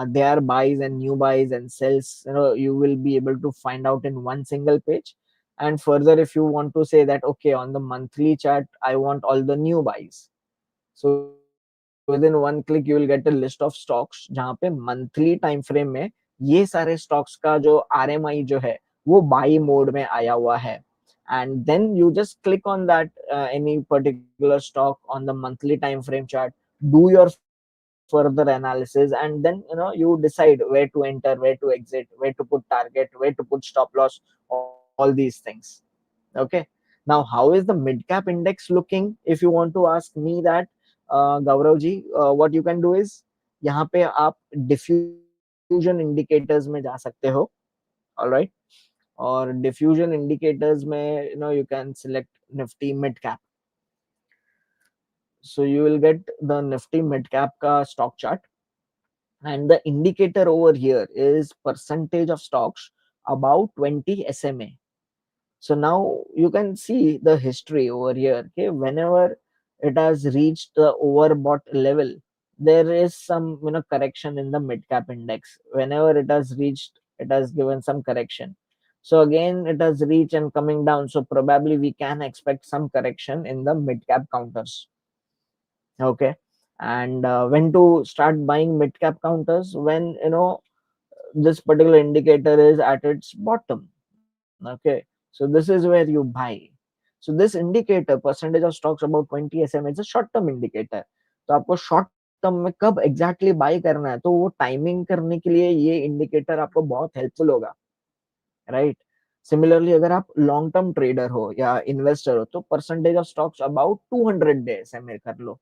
they are buys and new buys and sells, you will be able to find out in one single page. And further, if you want to say that, okay, on the monthly chart I want all the new buys, so within one click you will get a list of stocks जहाँ पे monthly time frame में ये सारे stocks का जो RMI जो है वो बाई मोड में आया हुआ है. And then you just click on that any particular stock on the monthly time frame chart, do your further analysis, and then you decide where to enter, where to exit, where to put target, where to put stop loss, all these things. Okay. Now, how is the mid cap index looking? If you want to ask me that, Gaurav ji, what you can do is, यहाँ पे आप diffusion indicators में जा सकते हो. Alright. और diffusion indicators में you can select Nifty mid cap. So you will get the Nifty mid cap ka stock chart, and the indicator over here is percentage of stocks about 20 SMA. So now you can see the history over here. Okay, whenever it has reached the overbought level, there is some correction in the mid cap index. Whenever it has reached, it has given some correction. So again, it has reached and coming down. So probably we can expect some correction in the mid cap counters. Okay, and when to start buying mid cap counters? When this particular indicator is at its bottom. Okay, so this is where you buy. So this indicator, percentage of stocks about 20 SMA, is a short term indicator. तो आपको short term में कब exactly bye करना है, तो वो timing करने के लिए ये इंडिकेटर आपको बहुत हेल्पफुल होगा. राइट. सिमिलरली अगर आप लॉन्ग टर्म ट्रेडर हो या इन्वेस्टर हो, तो percentage of stocks about 200 day SMA कर लो.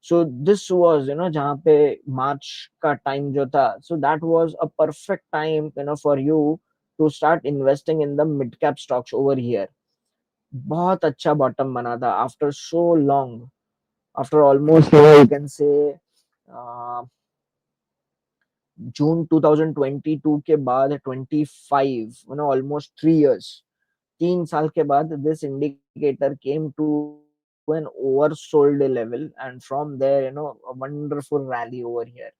सो दिस वाज जहाँ पे मार्च का टाइम जो था, so that was a perfect time for you to start investing in the mid cap stocks over here. बहुत अच्छा बॉटम बना था after so long, after almost you can say June 2022 के बाद 25, ऑलमोस्ट 3 years, 3 साल के बाद this indicator came to an oversold level, and from there a wonderful rally over here.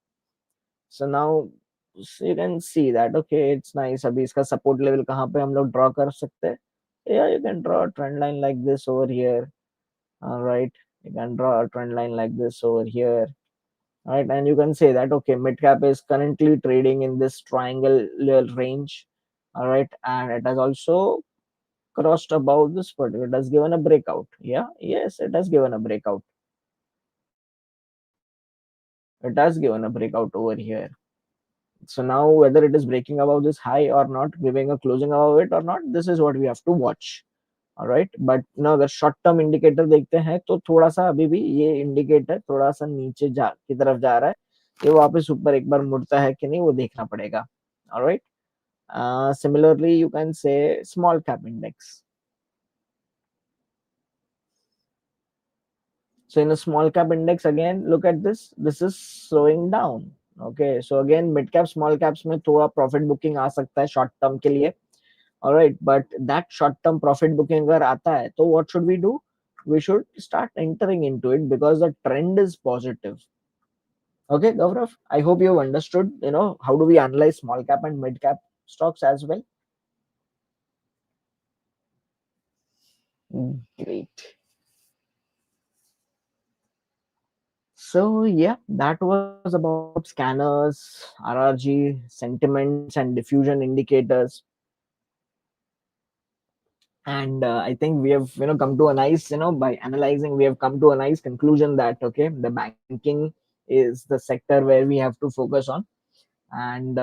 So now, so you can see that okay, it's nice. अभी इसका support level कहाँ पे हम लोग draw कर सकते हैं? Yeah, you can draw a trend line like this over here. All right, you can draw a trend line like this over here. Right, and you can say that okay, mid cap is currently trading in this triangular range. All right, and it has also crossed above this, but it has given a breakout. Yeah, yes, it has given a breakout. It has given a breakout over here. So now whether it is breaking above this high or not, giving a closing above it or not, this is what we have to watch. All right, but अगर short term indicator देखते हैं तो थोड़ा सा अभी भी ये indicator थोड़ा सा नीचे जा की तरफ जा रहा है. ये वापस ऊपर एक बार मुड़ता है कि नहीं वो देखना पड़ेगा. All right. Similarly, you can say small cap index. So in a small cap index, again, look at this. This is slowing down. Okay. So again, mid cap, small caps में थोड़ा profit booking आ सकता है short term के लिए. All right. But that short term profit booking अगर आता है, तो what should we do? We should start entering into it because the trend is positive. Okay, Gaurav, I hope you have understood, how do we analyze small cap and mid cap stocks as well. Great. So yeah, that was about scanners, RRG, sentiments, and diffusion indicators. And I think we have come to a nice by analyzing we have come to a nice conclusion that okay, the banking is the sector where we have to focus on, and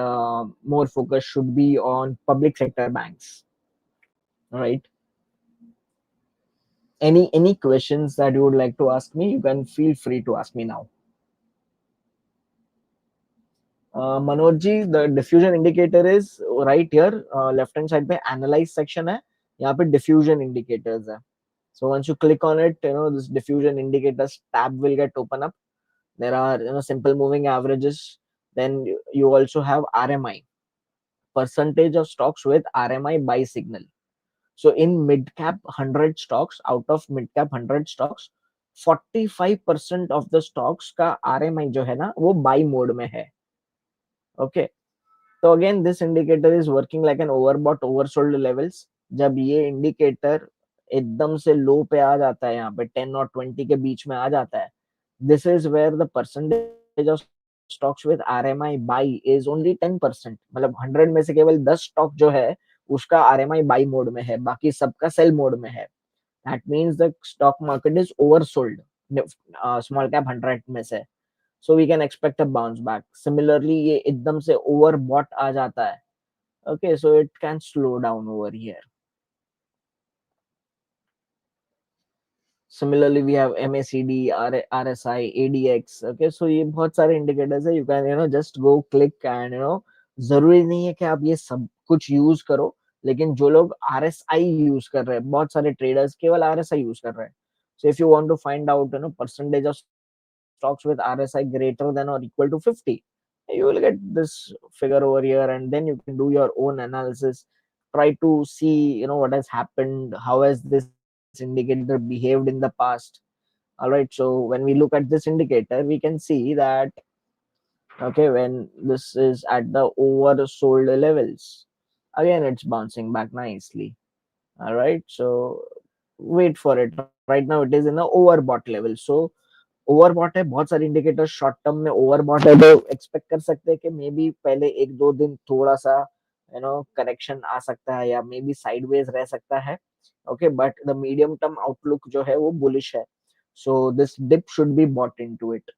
more focus should be on public sector banks. All right. Any questions that you would like to ask me, you can feel free to ask me now. Manoj ji, the diffusion indicator is right here, left hand side पे analyse section है, यहाँ पे diffusion indicators है. So once you click on it, this diffusion indicators tab will get open up. There are simple moving averages. Then you also have RMI, percentage of stocks with RMI buy signal. So in mid cap 100 stocks, out of mid cap 100 stocks, 45% of the stocks का RMI जो है ना वो buy mode में है. Okay. तो again this indicator is working like an overbought oversold levels. जब ये इंडिकेटर एकदम से लो पे आ जाता है, यहाँ पे 10 और 20 के बीच में आ जाता है, this is where the percentage of stocks with RMI buy is only 10%. मतलब 100 में से केवल 10 स्टॉक जो है उसका आरएमआई बाई मोड में है, बाकी सबका सेल मोड में है. That means the stock market is oversold small cap 100 में से. So we can expect a bounce back. Similarly, ये एकदम से overbought आ जाता है. Okay, so it can slow down over here. Similarly, we have MACD, RSI, ADX. Okay, so ये बहुत सारे indicators है. You can just go click and जरूरी नहीं है कि आप ये सब कुछ यूज करो, लेकिन जो लोग RSI यूज कर रहे हैं, बहुत सारे traders केवल RSI यूज कर रहे हैं. So if you want to find out percentage of stocks with RSI greater than or equal to 50, you will get this figure over here, and then you can do your own analysis. Try to see what has happened, how has this indicator behaved in the past. All right, so when we look at this indicator, we can see that okay, when this is at the oversold levels, again it's bouncing back nicely. All right, so wait for it. Right now it is in the overbought level. So overbought है, बहुत सारे indicator short term में overbought है, तो expect कर सकते हैं कि मे बी पहले 1-2 दिन थोड़ा सा करेक्शन आ सकता है, या मे बी साइडवेज रह सकता है. Okay, but the medium term outlook जो है वो बुलिश है. So this dip should be bought into it.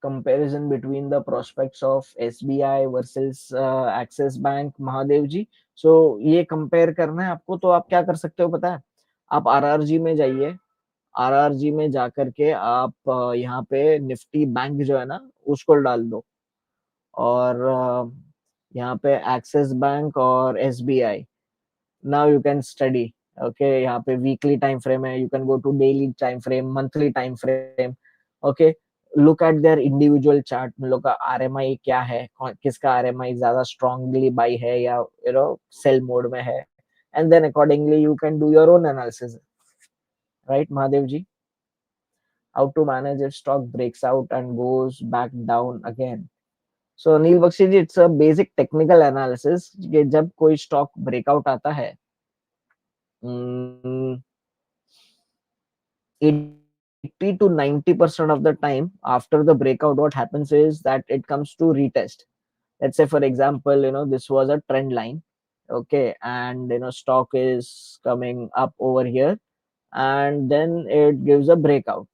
Comparison between the prospects of SBI versus Axis bank, Mahadev ji. So ये कंपेयर करना है आपको, तो आप क्या कर सकते हो पता है, आप आरआरजी में जाइए. आरआरजी में जाकर के आप यहाँ पे निफ्टी बैंक जो है ना उसको डाल दो, और यहाँ पे एक्सिस बैंक और SBI. Now you can study. Okay, यहाँ पे वीकली टाइम फ्रेम है, you can go to daily time frame, monthly time frame. Okay, look at their individual chart, उन लोग का आरएमआई क्या है, किसका आरएमआई ज्यादा स्ट्रांगली बाई है या सेल मोड में है, and then accordingly you can do your own analysis. Right Mahadev ji? How to manage if stock breaks out and goes back down again? So Neel Bakshi ji, it's a basic technical analysis कि जब कोई stock breakout आता है, 80 to 90% of the time after the breakout, what happens is that it comes to retest. Let's say for example, this was a trend line. Okay, and stock is coming up over here, and then it gives a breakout.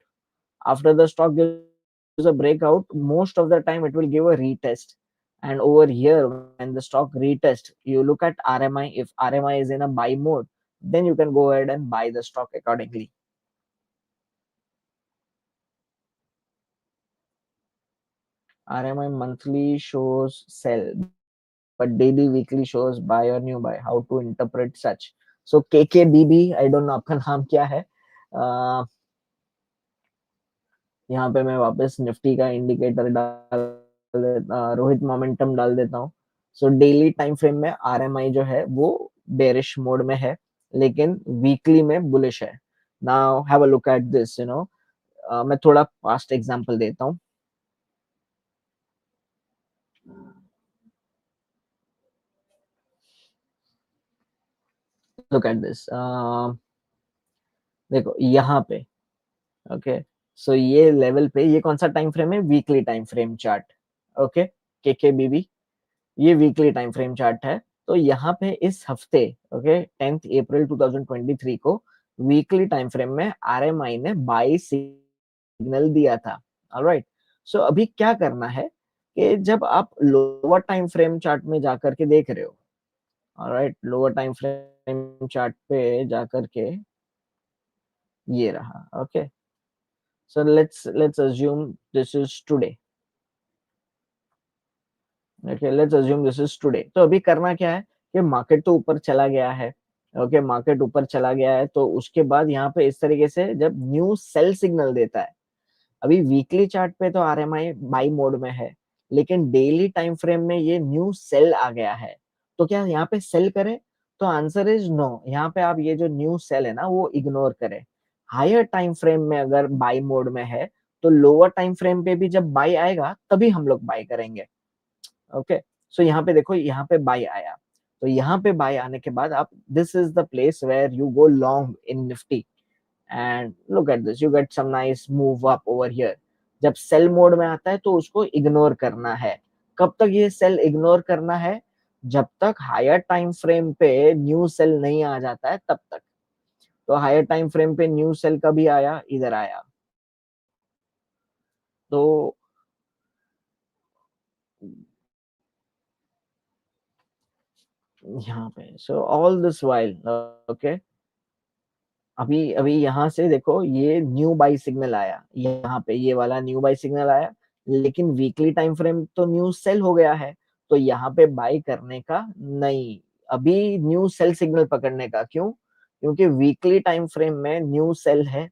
After the stock gives a breakout, most of the time it will give a retest. And over here, when the stock retest, you look at RMI. If RMI is in a buy mode, then you can go ahead and buy the stock accordingly. RMI monthly shows sell, but daily weekly shows buy or new buy. How to interpret such? So KKBB, I don't know आपका नाम क्या है। यहाँ पे मैं वापस Nifty का indicator Rohit momentum डाल देता हूँ। सो डेली टाइम फ्रेम में आरएमआई जो है वो बेरिश मोड में है, लेकिन वीकली में बुलिश है। Now have a look at this, मैं थोड़ा पास्ट एग्जांपल देता हूँ। लुक एट दिस, देखो यहाँ पे। ओके, सो ये लेवल पे, ये कौन सा टाइम फ्रेम है? Weekly time frame chart. Okay, KKBB, ये वीकली टाइम फ्रेम चार्ट है। तो यहाँ पे इस हफ्ते, ओके, 10th अप्रैल 2023 को वीकली टाइम फ्रेम में आरएमआई ने बाई सिग्नल दिया था। ऑलराइट, सो अभी क्या करना है कि जब आप लोअर टाइम फ्रेम चार्ट में जाकर के देख रहे हो, alright, lower time frame chart पे जाकर के ये रहा। Okay, so let's assume this is today. Okay, let's assume this is today. तो अभी करना क्या है कि मार्केट तो ऊपर चला गया है। ओके, मार्केट ऊपर चला गया है, तो उसके बाद यहाँ पे इस तरीके से जब न्यू सेल सिग्नल देता है, अभी वीकली चार्ट पे तो आरएमआई बाई मोड में है, लेकिन डेली टाइम फ्रेम में ये न्यू सेल आ गया है। तो क्या यहाँ पे सेल करें? तो आंसर इज नो। यहाँ पे आप ये जो न्यू सेल है ना वो इग्नोर करें। हायर टाइम फ्रेम में अगर बाई मोड में है, तो लोअर टाइम फ्रेम पे भी जब बाई आएगा तभी हम लोग बाई करेंगे। ओके, सो यहाँ पे देखो, यहाँ पे बाई आया, तो यहाँ पे बाई आने के बाद आप, this is the place where you go long in Nifty, and look at this, you get some nice move up over here. जब सेल मोड में आता है तो उसको इग्नोर करना है। कब तक ये सेल इग्नोर करना है? जब तक हायर टाइम फ्रेम पे न्यू सेल नहीं आ जाता है तब तक। तो हायर टाइम फ्रेम पे न्यू सेल कभी आया? इधर आया। तो यहाँ पे, so all this while, okay, अभी अभी यहाँ से देखो ये न्यू बाई सिग्नल आया, यहाँ पे ये वाला न्यू बाई सिग्नल आया, लेकिन वीकली टाइम फ्रेम तो न्यू सेल हो गया है, तो यहाँ पे बाई करने का नहीं, अभी न्यू सेल सिग्नल पकड़ने का। क्यों? क्योंकि वीकली टाइम फ्रेम में न्यू सेल है,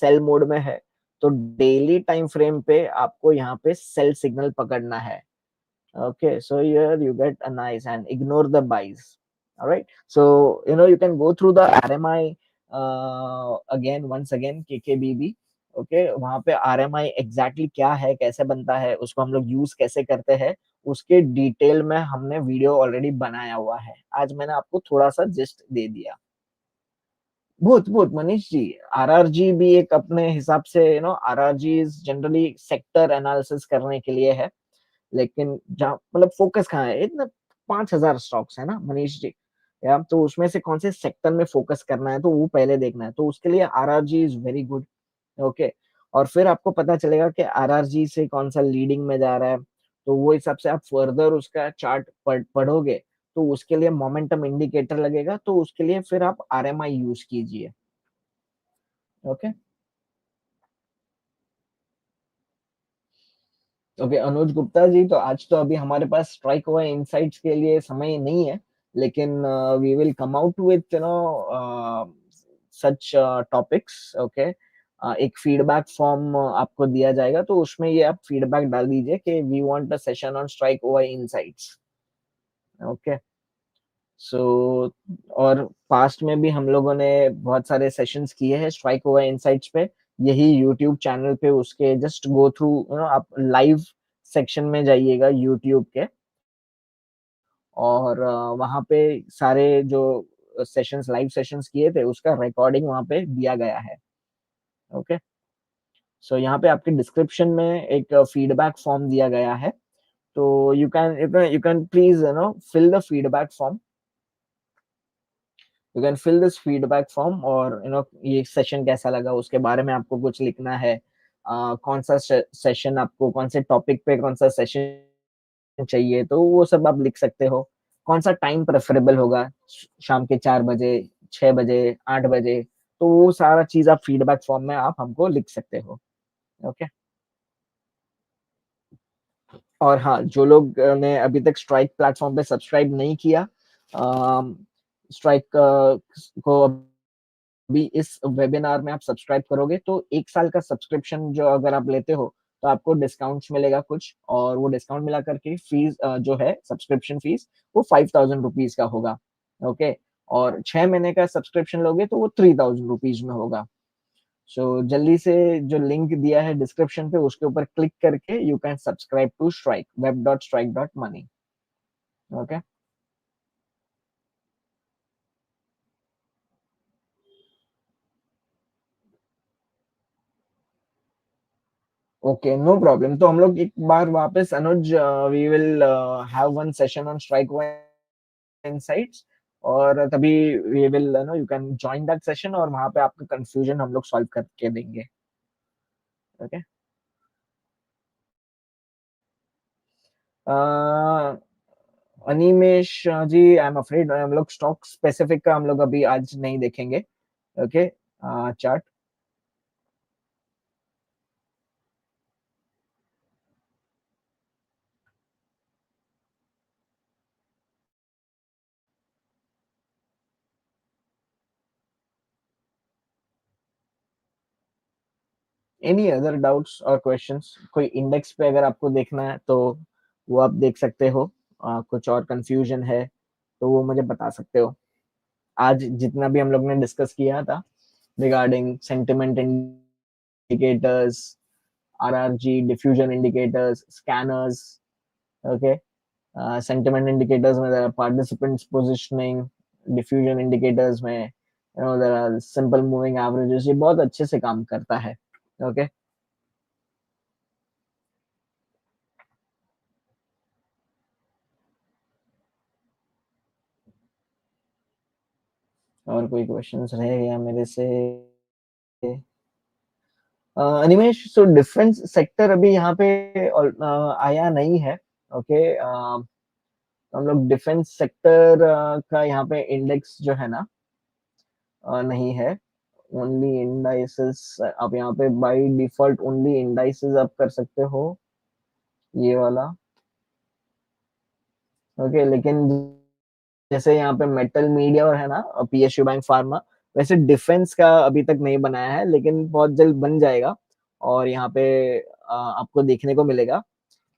सेल मोड में है, तो डेली टाइम फ्रेम पे आपको यहाँ पे सेल सिग्नल पकड़ना है। Okay, so here you get a nice and ignore the buys. All right. So you can go through the RMI again, once again, KKBB. Okay, वहां पे RMI exactly क्या है, कैसे बनता है, उसको हम लोग यूज कैसे करते हैं, उसके डिटेल में हमने वीडियो ऑलरेडी बनाया हुआ है। आज मैंने आपको थोड़ा सा जस्ट दे दिया। बहुत बहुत मनीष जी, आरआरजी भी एक अपने हिसाब से, RRG is generally sector analysis करने के लिए है, लेकिन जहाँ मतलब फोकस कहाँ है, इतना 5,000 स्टॉक्स है ना मनीष जी, या तो उसमें से कौन से सेक्टर में फोकस करना है तो वो पहले देखना है, तो उसके लिए RRG is very good. Okay, और फिर आपको पता चलेगा कि आरआरजी से कौन सा लीडिंग में जा रहा है, तो वो हिसाब से आप फर्दर उसका चार्ट पढ़ोगे, तो उसके लिए मोमेंटम इंडिकेटर लगेगा, तो उसके लिए फिर आप आरएमआई यूज कीजिए। ओके, ओके, अनुज गुप्ता जी, तो आज तो अभी हमारे पास स्ट्राइक हुआ इनसाइट्स के लिए समय नहीं है, लेकिन we will come out with such topics. Okay, एक फीडबैक फॉर्म आपको दिया जाएगा, तो उसमें ये आप फीडबैक डाल दीजिए कि we want a session on Strike over insights. Okay, so और पास्ट में भी हम लोगों ने बहुत सारे सेशंस किए हैं स्ट्राइक ओवर इनसाइट्स पे, यही यूट्यूब चैनल पे। उसके जस्ट गो थ्रू, आप लाइव सेक्शन में जाइएगा यूट्यूब के, और वहां पे सारे जो सेशंस, लाइव सेशंस किए थे, उसका रिकॉर्डिंग वहां पे दिया गया है। ओके, सो यहाँ पे आपके डिस्क्रिप्शन में एक फीडबैक फॉर्म दिया गया है, तो you can please fill the feedback form. You can fill this feedback form, और ये सेशन कैसा लगा उसके बारे में आपको कुछ लिखना है। कौन सा सेशन आपको, कौन से टॉपिक पे कौन सा सेशन चाहिए, तो वो सब आप लिख सकते हो। कौन सा टाइम प्रेफरेबल होगा, शाम के 4 बजे, 6 बजे, 8 बजे, तो वो सारा चीज आप फीडबैक फॉर्म में आप हमको लिख सकते हो। ओके, और हाँ, जो लोग ने अभी तक स्ट्राइक प्लेटफॉर्म पे सब्सक्राइब नहीं किया, स्ट्राइक को अभी इस वेबिनार में आप सब्सक्राइब करोगे तो 1 साल का सब्सक्रिप्शन जो अगर आप लेते हो, तो आपको डिस्काउंट्स मिलेगा कुछ, और वो डिस्काउंट मिला करके फीस जो है, सब्सक्रिप्शन फीस, वो 5000 रुपीज का होगा। ओके, और 6 महीने का सब्सक्रिप्शन लोगे तो वो 3000 रुपीज में होगा। सो जल्दी से, जो लिंक दिया है डिस्क्रिप्शन पे, उसके ऊपर क्लिक करके you can subscribe to Strike, web.strike.money। Okay, okay, no problem. तो हम लोग एक बार वापस, Anuj, we will have one session on Strike insights, और तभी we will you can join that session, और वहां पे आपका कंफ्यूजन हम लोग सॉल्व करके देंगे। Okay, Animesh ji, I am afraid हम लोग स्टॉक स्पेसिफिक का हम लोग अभी आज नहीं देखेंगे। Okay, chart. Any other doubts और क्वेश्चंस, कोई इंडेक्स पे अगर आपको देखना है तो वो आप देख सकते हो। कुछ और कंफ्यूजन है तो वो मुझे बता सकते हो। आज जितना भी हम लोग ने डिस्कस किया था regarding sentiment indicators, RRG, diffusion indicators, scanners. Okay, sentiment indicators में पार्टिसिपेंट्स पोजिशनिंग, डिफ्यूजन इंडिकेटर्स में there are simple moving averages, ये बहुत अच्छे से काम करता है। Okay, okay? और कोई क्वेश्चंस रह गया मेरे से? अनिमेश, सो डिफरेंस सेक्टर अभी यहाँ पे आया नहीं है। ओके, हम लोग डिफेंस सेक्टर का यहाँ पे इंडेक्स जो है ना, नहीं है। ओनली इंडाइसेस आप यहाँ पे बाय डिफॉल्ट ओनली इंडाइसेस आप कर सकते हो, ये वाला। ओके, लेकिन जैसे यहाँ पे मेटल मीडिया और है ना, पीएसयू बैंक फार्मा, वैसे डिफेंस का अभी तक नहीं बनाया है, लेकिन बहुत जल्द बन जाएगा, और यहाँ पे आपको देखने को मिलेगा।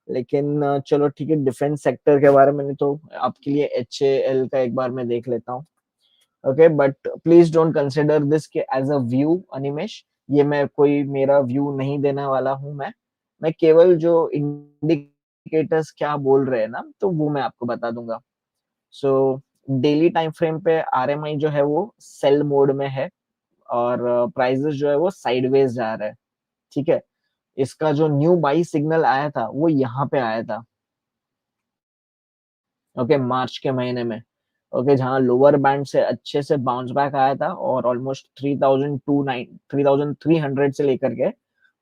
लेकिन चलो ठीक है, डिफेंस सेक्टर के बारे में तो आपके लिए HAL का एक बार मैं देख लेता हूँ। Okay, but please don't consider this के एज अ व्यू, अनिमेश। ये मैं कोई मेरा व्यू नहीं देने वाला हूँ। मैं केवल जो इंडिकेटर्स क्या बोल रहे हैं ना, तो वो मैं आपको बता दूंगा। सो डेली टाइम फ्रेम पे RMI जो है वो सेल मोड में है, और प्राइसेस जो है वो साइडवेज जा रहा है। ठीक है, इसका जो न्यू बाई सिग्नल आया था वो यहाँ पे आया था। ओके, मार्च के महीने में। ओके, जहां लोअर बैंड से अच्छे से बाउंस बैक आया था, और ऑलमोस्ट 3300 से लेकर के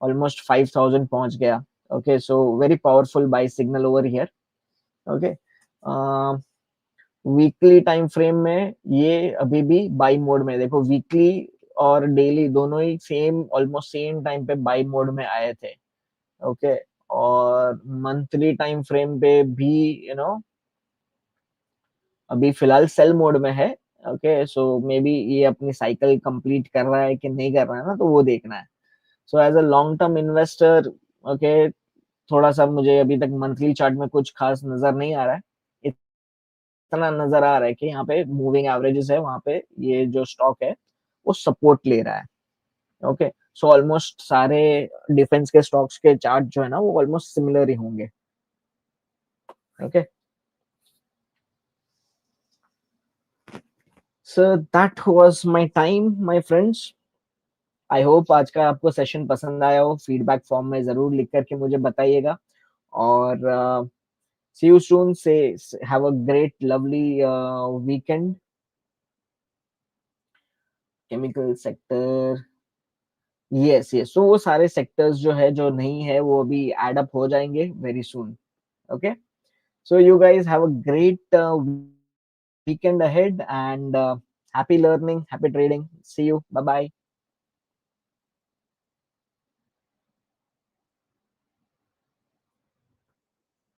ऑलमोस्ट 5000 पहुंच गया। Okay, so very powerful by signal over here. Okay, weekly time frame में ये अभी भी बाई मोड में, देखो वीकली और डेली दोनों ही सेम, ऑलमोस्ट सेम टाइम पे बाई मोड में आए थे। ओके, और मंथली टाइम फ्रेम पे भी अभी फिलहाल सेल मोड में है। ओके, सो मे बी ये अपनी साइकिल कंप्लीट कर रहा है कि नहीं कर रहा है ना, तो वो देखना है। So as a long term investor, okay, थोड़ा सा मुझे अभी तक मंथली चार्ट में कुछ खास नजर नहीं आ रहा है। इतना नजर आ रहा है कि यहाँ पे मूविंग एवरेजेस है, वहां पे ये जो स्टॉक है वो सपोर्ट ले रहा है। ओके, सो ऑलमोस्ट सारे डिफेंस के स्टॉक्स के चार्ट जो है ना वो ऑलमोस्ट सिमिलर ही होंगे। Okay, so that was my time my friends. I hope आज का आपको सेशन पसंद आया हो। फीडबैक फॉर्म में जरूर लिख करके मुझे बताइएगा। और सी you soon. Say have a great lovely weekend. Chemical sector, yes yes, so वो सारे सेक्टर्स जो है जो नहीं है वो अभी एड अप हो जाएंगे very soon. Okay, so you guys have a great weekend ahead, and happy learning, happy trading. See you. Bye bye.